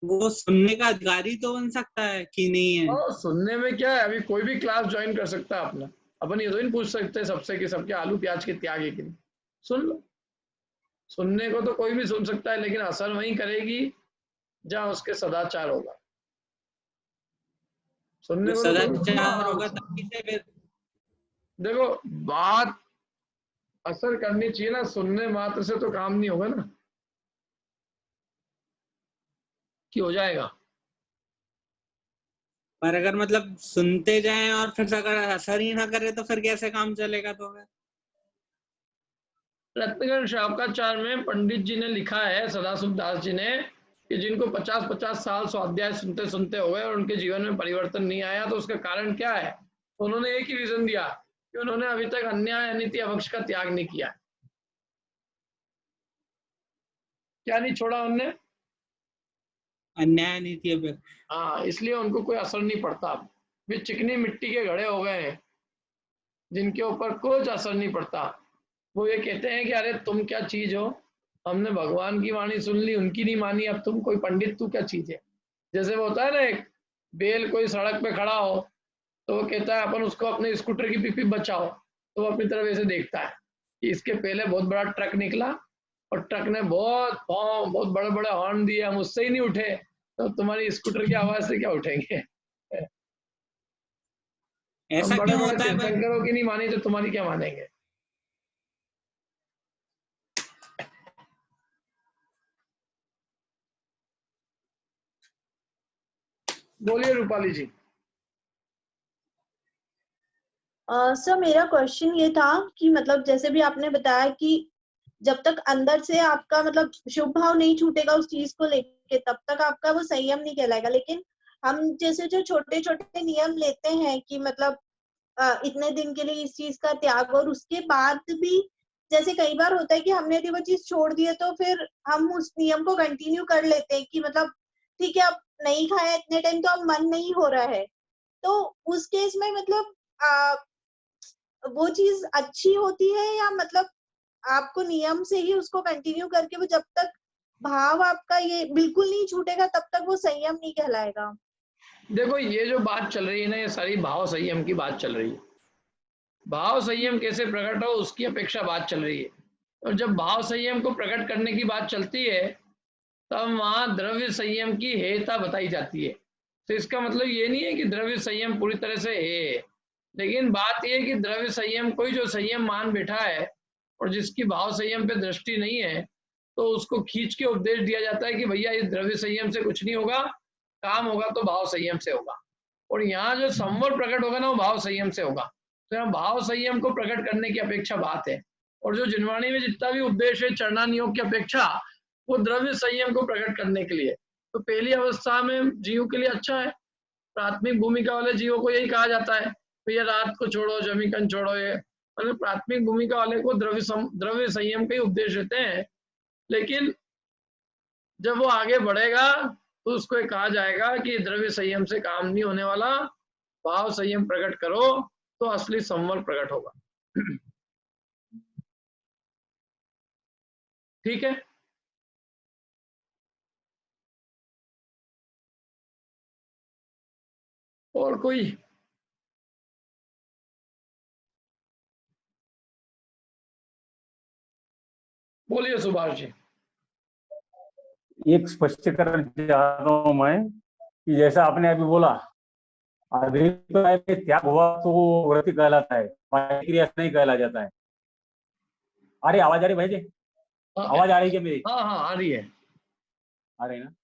वो सुनने का अधिकारी तो बन सकता है कि नहीं है? और सुनने में क्या है, अभी कोई भी क्लास ज्वाइन कर सकता है अपना। अपन ये तो नहीं पूछ सकते सबसे कि सबके आलू प्याज के त्याग है कि नहीं। सुन लो, सुनने को तो कोई भी सुन सकता है, लेकिन असर वही करेगी जहाँ उसके सदाचार होगा। सुनने को तो सदाचार होगा तभी से फिर देखो बात असर करनी चाहिए ना, सुनने मात्र से तो काम नहीं होगा ना कि हो जाएगा। पर अगर मतलब सुनते जाएं और फिर अगर असर ही ना करे तो फिर कैसे काम चलेगा? तो फिर रत्नगण शावकाचार्य में पंडित जी ने लिखा है, सदाशिव दास जी ने, कि जिनको 50-50 साल स्वाध्याय सुनते सुनते हो गए और उनके जीवन में परिवर्तन नहीं आया तो उसका कारण क्या है। तो उन्होंने एक ही रीजन दिया कि उन्होंने अभी तक अन्याय अनीति अवक्ष का त्याग नहीं किया। क्या नहीं छोड़ा उनने? अन्याय नीति है। हाँ, इसलिए उनको कोई असर नहीं पड़ता। वे चिकनी मिट्टी के घड़े हो गए हैं जिनके ऊपर कुछ असर नहीं पड़ता। वो ये कहते हैं कि अरे तुम क्या चीज हो, हमने भगवान की वाणी सुन ली, उनकी नहीं मानी, अब तुम कोई पंडित तू क्या चीज है। जैसे वो होता है ना, एक बेल कोई सड़क पे खड़ा हो तो वो कहता है अपन उसको अपने स्कूटर की पीपी बचाओ, तो वो अपनी तरफ ऐसे देखता है कि इसके पहले बहुत बड़ा ट्रक निकला और ट्रक ने बहुत बड़े बड़े हॉर्न दिए, हम उससे ही नहीं उठे, तो तुम्हारी स्कूटर की आवाज से क्या उठेंगे। ऐसा बड़े क्यों बड़े होता है? तीर्थंकरों की नहीं मानी तो तुम्हारी क्या मानेंगे। बोलिए रूपाली जी। सर मेरा क्वेश्चन ये था कि मतलब जैसे भी आपने बताया कि जब तक अंदर से आपका मतलब शुभ भाव नहीं छूटेगा उस चीज को लेके तब तक आपका वो संयम नहीं कहलाएगा। लेकिन हम जैसे जो छोटे छोटे नियम लेते हैं कि मतलब इतने दिन के लिए इस चीज का त्याग, और उसके बाद भी जैसे कई बार होता है कि हमने यदि वो चीज छोड़ दी है तो फिर हम उस नियम को कंटिन्यू कर लेते हैं कि मतलब ठीक है अब नहीं खाया इतने टाइम तो अब मन नहीं हो रहा है, तो उस केस में मतलब वो चीज अच्छी होती है या मतलब आपको नियम से ही उसको कंटिन्यू करके वो जब तक भाव आपका ये बिल्कुल नहीं छूटेगा तब तक वो संयम नहीं कहलाएगा? देखो ये जो बात चल रही है ना, ये सारी भाव संयम की बात चल रही है। भाव संयम कैसे प्रकट हो उसकी अपेक्षा बात चल रही है। और जब भाव संयम को प्रकट करने की बात चलती है तब वहां द्रव्य संयम की हेयता बताई जाती है। तो इसका मतलब ये नहीं है कि द्रव्य संयम पूरी तरह से है, लेकिन बात यह है कि द्रव्य संयम कोई जो संयम मान बैठा है और जिसकी भाव संयम पे दृष्टि नहीं है तो उसको खींच के उपदेश दिया जाता है कि भैया इस द्रव्य संयम से कुछ नहीं होगा, काम होगा तो भाव संयम से होगा। और यहाँ जो संवर प्रकट होगा ना वो भाव संयम से होगा। तो यहाँ भाव संयम को प्रकट करने की अपेक्षा बात है। और जो जिनवाणी में जितना भी उपदेश है चरणान योग की अपेक्षा वो द्रव्य संयम को प्रकट करने के लिए। तो पहली अवस्था में जीव के लिए अच्छा है। प्राथमिक भूमिका वाले जीवों को यही कहा जाता है, भैया रात को छोड़ो, जमीकन छोड़ो, ये मतलब प्राथमिक भूमिका वाले को द्रव्य संयम के उपदेश देते हैं। लेकिन जब वो आगे बढ़ेगा तो उसको कहा जाएगा कि द्रव्य संयम से काम नहीं होने वाला, भाव संयम प्रकट करो तो असली संवर प्रकट होगा। ठीक है। और कोई? बोलिए सुभाष जी। एक स्पष्टीकरण चाहता हूँ मैं कि जैसा आपने अभी बोला अभिप्राय में त्याग हुआ तो वो व्रति कहलाता है, क्रिया नहीं कहला जाता है। अरे आवाज आ रही भाई जी? आवाज आ रही है मेरी? हाँ हाँ आ रही है। आ रही ना?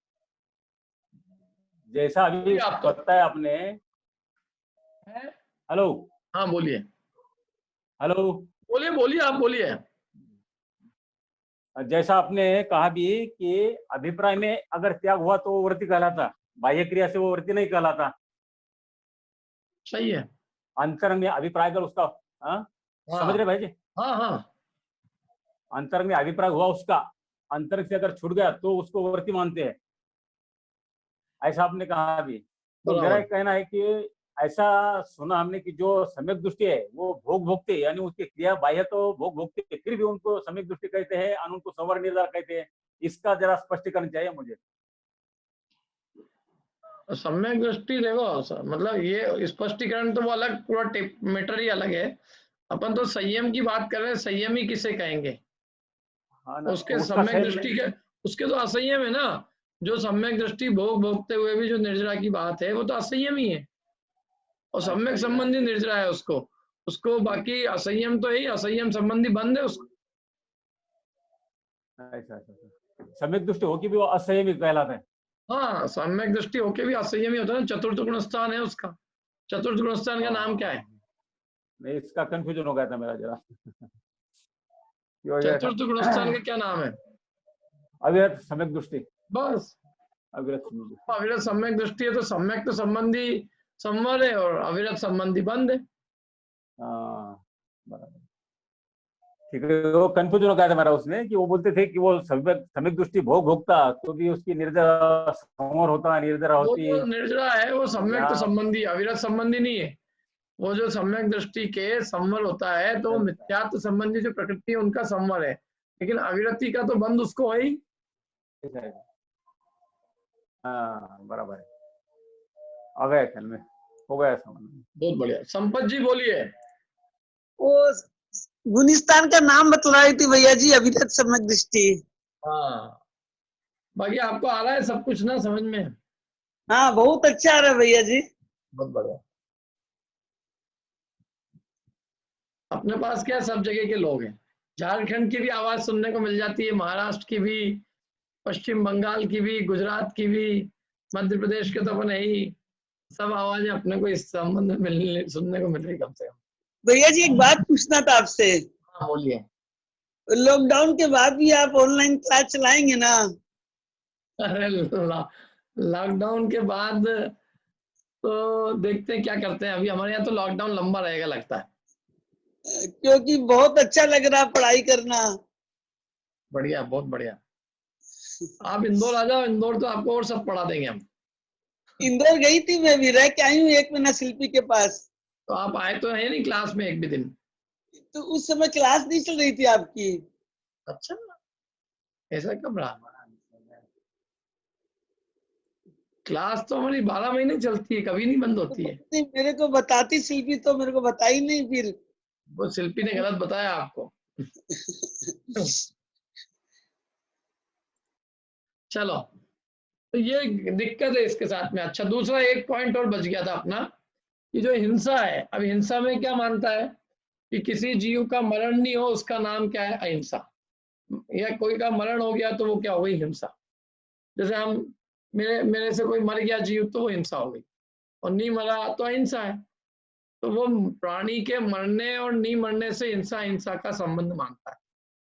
जैसा अभी बताया आपने। हेलो। हाँ बोलिए। हेलो। बोलिए बोलिए आप बोलिए। जैसा आपने कहा भी कि अभिप्राय में अगर त्याग हुआ तो वो व्रति कहलाता, बाह्य क्रिया से वो व्रति नहीं कहलाता। सही है। अंतरंग में अभिप्राय अगर उसका समझ रहे भाई जी? हाँ हाँ। अंतरंग में अभिप्राय हुआ उसका, अंतरंग से अगर छूट गया तो उसको व्रति मानते हैं, ऐसा आपने कहा अभी। तो मेरा कहना है कि ऐसा सुना हमने कि जो सम्यक दृष्टि है वो भोग भोगते, यानी उसकी क्रिया बाह्य तो भोग भोगते, फिर भी उनको सम्यक दृष्टि कहते हैं और उनको संवर निर्धार कहते हैं। इसका जरा स्पष्टीकरण चाहिए मुझे। सम्यक दृष्टि देखो, मतलब ये स्पष्टीकरण तो वो अलग, पूरा मैटर ही अलग है। अपन तो संयम की बात कर रहे हैं, संयमी किसे कहेंगे? उसके सम्यक दृष्टि के, उसके तो असंयम है ना। जो सम्यक दृष्टि भोग भोगते हुए भी जो निर्जरा की बात है वो तो असंयम ही है, और सम्यक संबंधी निर्जरा है उसको। उसको बाकी असंयम तो है, असंयम संबंधी बंद है उसको। सम्यक दृष्टि होके भी वो असंयमी कहलाता है। हाँ, सम्यक दृष्टि होके भी असंयमी होता है ना। चतुर्थ गुण स्थान है उसका। चतुर्थ गुण स्थान का नाम क्या है? नहीं, इसका कंफ्यूजन हो गया था मेरा जरा। चतुर्थ गुण स्थान का क्या नाम है? अविरत सम्यक दृष्टि। बस अविरत सम्यक दृष्टि है तो सम्यक तो संबंधी संवर है और अविरत संबंधी बंद है। बराबर, ठीक है। वो कंफ्यूजन हो गया था मेरा उसमें कि वो बोलते थे कि वो सम्यक दृष्टि भोग भोगता तो भी उसकी निर्जरा संवर होता, निर्जरा होती। वो निर्जरा है, वो सम्यक तो संबंधी, अविरत संबंधी नहीं है। वो जो सम्यक दृष्टि के संवर होता है तो मिथ्यात्व संबंधी जो प्रकृति है उनका संवर है, लेकिन अविरति का तो बंद उसको है ही। हाँ बराबर है, आ गया ख्याल में, हो गया समझ में। बहुत बढ़िया। संपत जी बोलिए। वो गुणस्थान का नाम बतलाई थी भैया जी, अविरत सम्यक दृष्टि। हाँ, बाकी आपको आ रहा है सब कुछ ना समझ में? हाँ बहुत अच्छा आ रहा है भैया जी। बहुत बढ़िया। अपने पास क्या सब जगह के लोग हैं। झारखंड की भी आवाज सुनने को मिल जाती है, महाराष्ट्र की भी, पश्चिम बंगाल की भी, गुजरात की भी, मध्य प्रदेश के तो अपन है ही। सब आवाजें अपने को इस संबंध में मिलने सुनने को मिल रही कम से कम। भैया जी एक बात पूछना था आपसे। हाँ बोलिए। लॉकडाउन के बाद भी आप ऑनलाइन क्लास चलाएंगे ना? अरे लॉकडाउन के बाद तो देखते हैं क्या करते हैं। अभी हमारे यहाँ तो लॉकडाउन लंबा रहेगा लगता है, क्योंकि बहुत अच्छा लग रहा पढ़ाई करना। बढ़िया, बहुत बढ़िया। आप इंदौर आ जाओ, इंदौर तो आपको और सब पढ़ा देंगे हम। इंदौर गई थी मैं भी, रह के आई हूँ 1 महीना शिल्पी के पास। तो आप आए तो है नहीं क्लास में एक भी दिन? तो उस समय क्लास नहीं चल रही थी आपकी। अच्छा, ऐसा कब रहा? क्लास तो हमारी 12 महीने चलती है, कभी नहीं बंद होती है। नहीं, मेरे को बताती शिल्पी तो मेरे को बताई नहीं फिर। वो शिल्पी ने गलत बताया आपको। चलो, तो ये दिक्कत है इसके साथ में। अच्छा, दूसरा एक पॉइंट और बच गया था अपना, कि जो हिंसा है। अब हिंसा में क्या मानता है कि किसी जीव का मरण नहीं हो, उसका नाम क्या है? अहिंसा। या कोई का मरण हो गया तो वो क्या हो गई? हिंसा। जैसे हम मेरे से कोई मर गया जीव तो वो हिंसा हो गई, और नहीं मरा तो अहिंसा है। तो वो प्राणी के मरने और नहीं मरने से हिंसा का संबंध मानता है,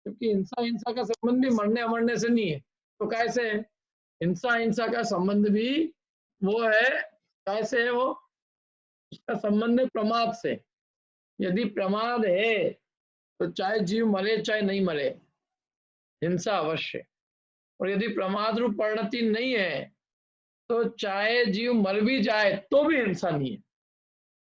क्योंकि हिंसा का संबंध भी मरने अमरने से नहीं है। तो कैसे है? हिंसा का संबंध भी वो है, कैसे है वो? उसका संबंध है प्रमाद से। यदि प्रमाद है तो चाहे जीव मरे चाहे नहीं मरे, हिंसा अवश्य। और यदि प्रमाद रूप परिणति नहीं है तो चाहे जीव मर भी जाए तो भी हिंसा नहीं है।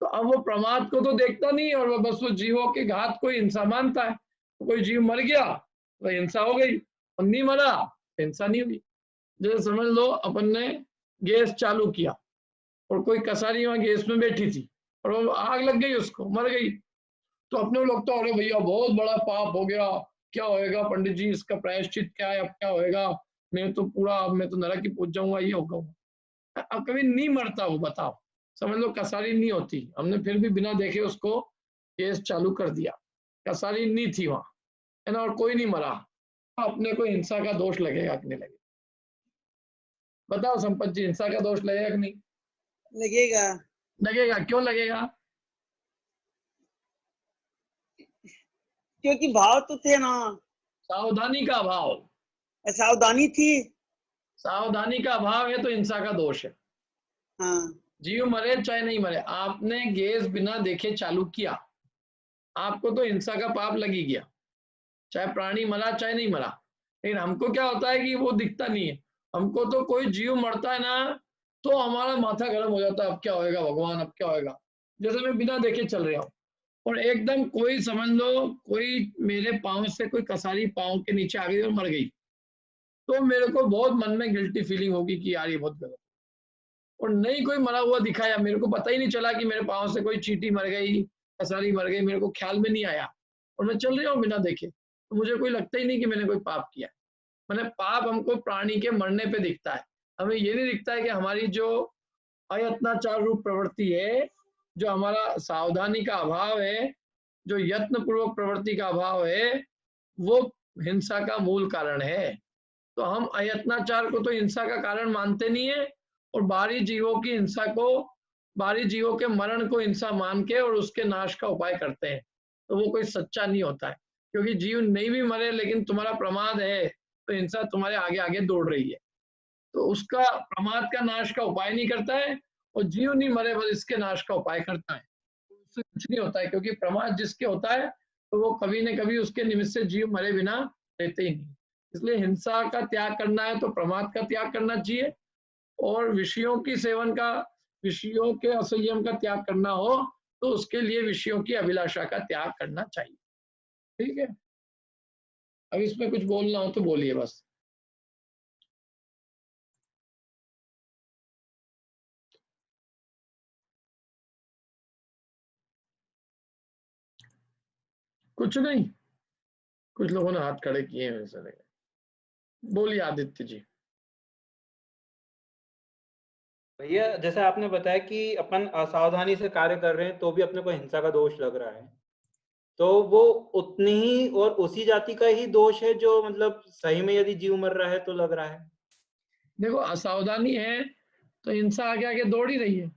तो अब वो प्रमाद को तो देखता नहीं, और वो बस वो जीवों के घात को हिंसा मानता है। तो कोई जीव मर गया तो हिंसा हो गई, और नहीं मरा हिंसा नहीं हुई। जैसे समझ लो अपन ने गैस चालू किया और कोई कसारी वहां गैस में बैठी थी और वो आग लग गई, उसको मर गई। तो अपने लोग तो अरे भैया बहुत बड़ा पाप हो गया, क्या होएगा पंडित जी, इसका प्रायश्चित क्या है, अब क्या होएगा, मैं तो पूरा, मैं तो नरक ही पहुंच जाऊंगा, ये होगा। अब कभी नहीं मरता वो, बताओ, समझ लो कसारी नहीं होती, हमने फिर भी बिना देखे उसको केस चालू कर दिया, कसारी नहीं थी वहां, है ना, और कोई नहीं मरा, अपने को हिंसा का दोष लगेगा कि नहीं लगेगा? बताओ संपत जी, हिंसा का दोष लगेगा कि नहीं लगेगा? लगेगा। क्यों लगेगा? क्योंकि भाव तो थे ना, सावधानी का अभाव। सावधानी थी, सावधानी का अभाव है तो हिंसा का दोष है। हाँ। जीव मरे चाहे नहीं मरे, आपने गैस बिना देखे चालू किया, आपको तो हिंसा का पाप लगी गया, चाहे प्राणी मरा चाहे नहीं मरा। लेकिन हमको क्या होता है कि वो दिखता नहीं है, हमको तो कोई जीव मरता है ना तो हमारा माथा गर्म हो जाता है, अब क्या होएगा भगवान, अब क्या होएगा। जैसे मैं बिना देखे चल रहा हूँ और एकदम कोई, समझ लो कोई मेरे पाँव से कोई कसारी पाँव के नीचे आ गई और मर गई, तो मेरे को बहुत मन में गिल्टी फीलिंग होगी कि यार ये बहुत गलत। और नहीं कोई मरा हुआ दिखाया, मेरे को पता ही नहीं चला कि मेरे पाँव से कोई चींटी मर गई, कसारी मर गई, मेरे को ख्याल में नहीं आया और मैं चल रहा हूँ बिना देखे, तो मुझे कोई लगता ही नहीं कि मैंने कोई पाप किया। मैंने पाप हमको प्राणी के मरने पे दिखता है, हमें ये नहीं दिखता है कि हमारी जो अयत्नाचार रूप प्रवृत्ति है, जो हमारा सावधानी का अभाव है, जो यत्न पूर्वक प्रवृत्ति का अभाव है, वो हिंसा का मूल कारण है। तो हम अयत्नाचार को तो हिंसा का कारण मानते नहीं है और बाहरी जीवों की हिंसा को, बाहरी जीवों के मरण को हिंसा मान के और उसके नाश का उपाय करते हैं, तो वो कोई सच्चा नहीं होता है। क्योंकि जीव नहीं भी मरे लेकिन तुम्हारा प्रमाद है तो हिंसा तुम्हारे आगे आगे दौड़ रही है, तो उसका प्रमाद का नाश का उपाय नहीं करता है, और जीव नहीं मरे बस इसके नाश का उपाय करता है, उससे कुछ नहीं होता है। क्योंकि प्रमाद जिसके होता है तो वो कभी न कभी उसके निमित्त से जीव मरे बिना रहते ही नहीं। इसलिए हिंसा का त्याग करना है तो प्रमाद का त्याग करना चाहिए, और विषयों की सेवन का, विषयों के असंयम का त्याग करना हो तो उसके लिए विषयों की अभिलाषा का त्याग करना चाहिए। ठीक है, अब इसमें कुछ बोलना हो तो बोलिए बस। कुछ नहीं, कुछ लोगों ने हाथ खड़े किए हैं वैसे। बोलिए आदित्य जी। भैया जैसे आपने बताया कि अपन असावधानी से कार्य कर रहे हैं तो भी अपने को हिंसा का दोष लग रहा है, तो वो उतनी ही और उसी जाति का ही दोष है जो मतलब सही में यदि जीव मर रहा है तो लग रहा है? देखो असावधानी है तो हिंसा आगे आगे दौड़ ही रही है।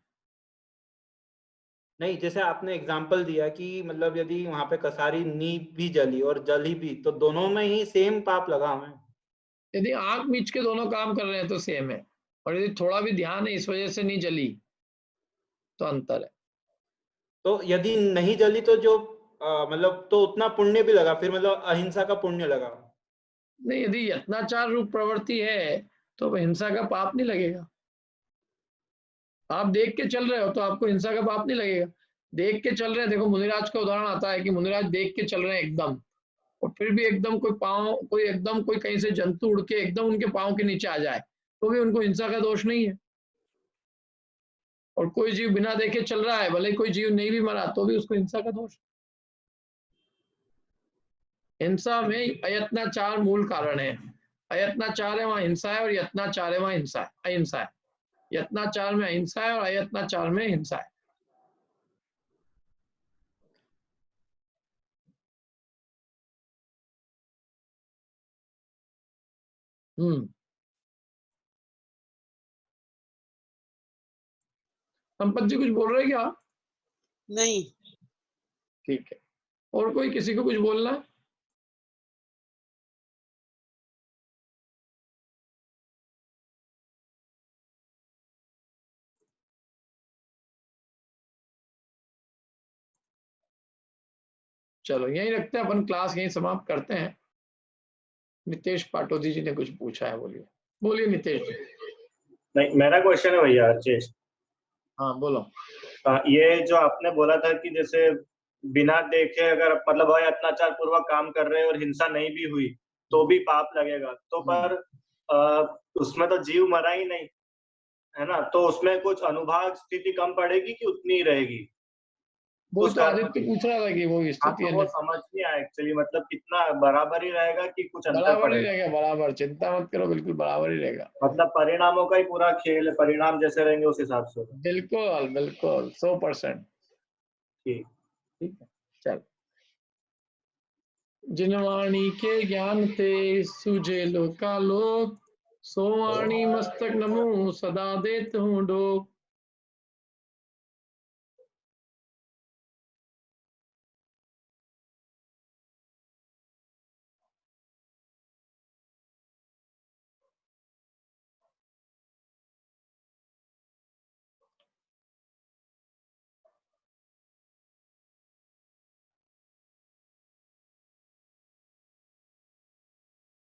नहीं, जैसे आपने एग्जाम्पल दिया कि मतलब यदि वहां पे कसारी नी भी जली और जली भी, तो दोनों में ही सेम पाप लगा हमें। यदि आंख मीच के दोनों काम कर रहे हैं तो सेम है, और यदि थोड़ा भी ध्यान है इस वजह से नहीं जली तो अंतर है। तो यदि नहीं जली तो जो मतलब तो उतना पुण्य भी लगा, फिर मतलब अहिंसा का पुण्य लगा? नहीं, यदि यत्नाचार रूप प्रवृत्ति है तो हिंसा का पाप नहीं लगेगा। आप देख के चल रहे हो तो आपको हिंसा का पाप नहीं लगेगा। देख के चल रहे हैं, देखो मुनिराज का उदाहरण आता है कि मुनिराज देख के चल रहे हैं एकदम, और फिर भी एकदम कोई पाँव, कोई एकदम कोई कहीं से जंतु उड़ के एकदम उनके पाँव के नीचे आ जाए तो भी उनको हिंसा का दोष नहीं है। और कोई जीव बिना देखे चल रहा है, भले कोई जीव नहीं भी मरा तो भी उसको हिंसा का दोष। हिंसा में अयत्नाचार मूल कारण है। अयत्नाचार है वहां हिंसा है, और यत्नाचार है वहां हिंसा है, अहिंसा है। यत्नाचार में अहिंसा है और अयत्नाचार में हिंसा है। संपत जी कुछ बोल रहे क्या? नहीं। ठीक है, और कोई किसी को कुछ बोलना? चलो यहीं रखते हैं अपन, क्लास यहीं समाप्त करते हैं। नितेश पाटोदी जी ने कुछ पूछा है, बोलिए। बोलिए नितेश जी। नहीं, मेरा क्वेश्चन है भैया अर्चेश। हाँ बोलो। ये जो आपने बोला था कि जैसे बिना देखे अगर मतलब अत्याचार पूर्वक काम कर रहे हैं और हिंसा नहीं भी हुई तो भी पाप लगेगा, तो पर उसमें तो जीव मरा ही नहीं है ना, तो उसमें कुछ अनुभाग स्थिति कम पड़ेगी कि उतनी ही रहेगी? वो उस तो कर्म आदित्य की। पूछ रहा था कि वो हाँ, स्थिति तो है वो ना। समझ नहीं आया एक्चुअली, मतलब कितना बराबर ही रहेगा कि कुछ अंतर बराबर ही पड़ेगा। रहेगा, बराबर, चिंता मत करो, बिल्कुल बराबर ही रहेगा। मतलब परिणामों का ही पूरा खेल है, परिणाम जैसे रहेंगे उस हिसाब से होगा। बिल्कुल बिल्कुल 100%। ठीक ठीक है, चल। जिनवाणी के ज्ञान ते सूझे लोकालोक, सोवाणी मस्तक नमो सदा देत हूँ डोक।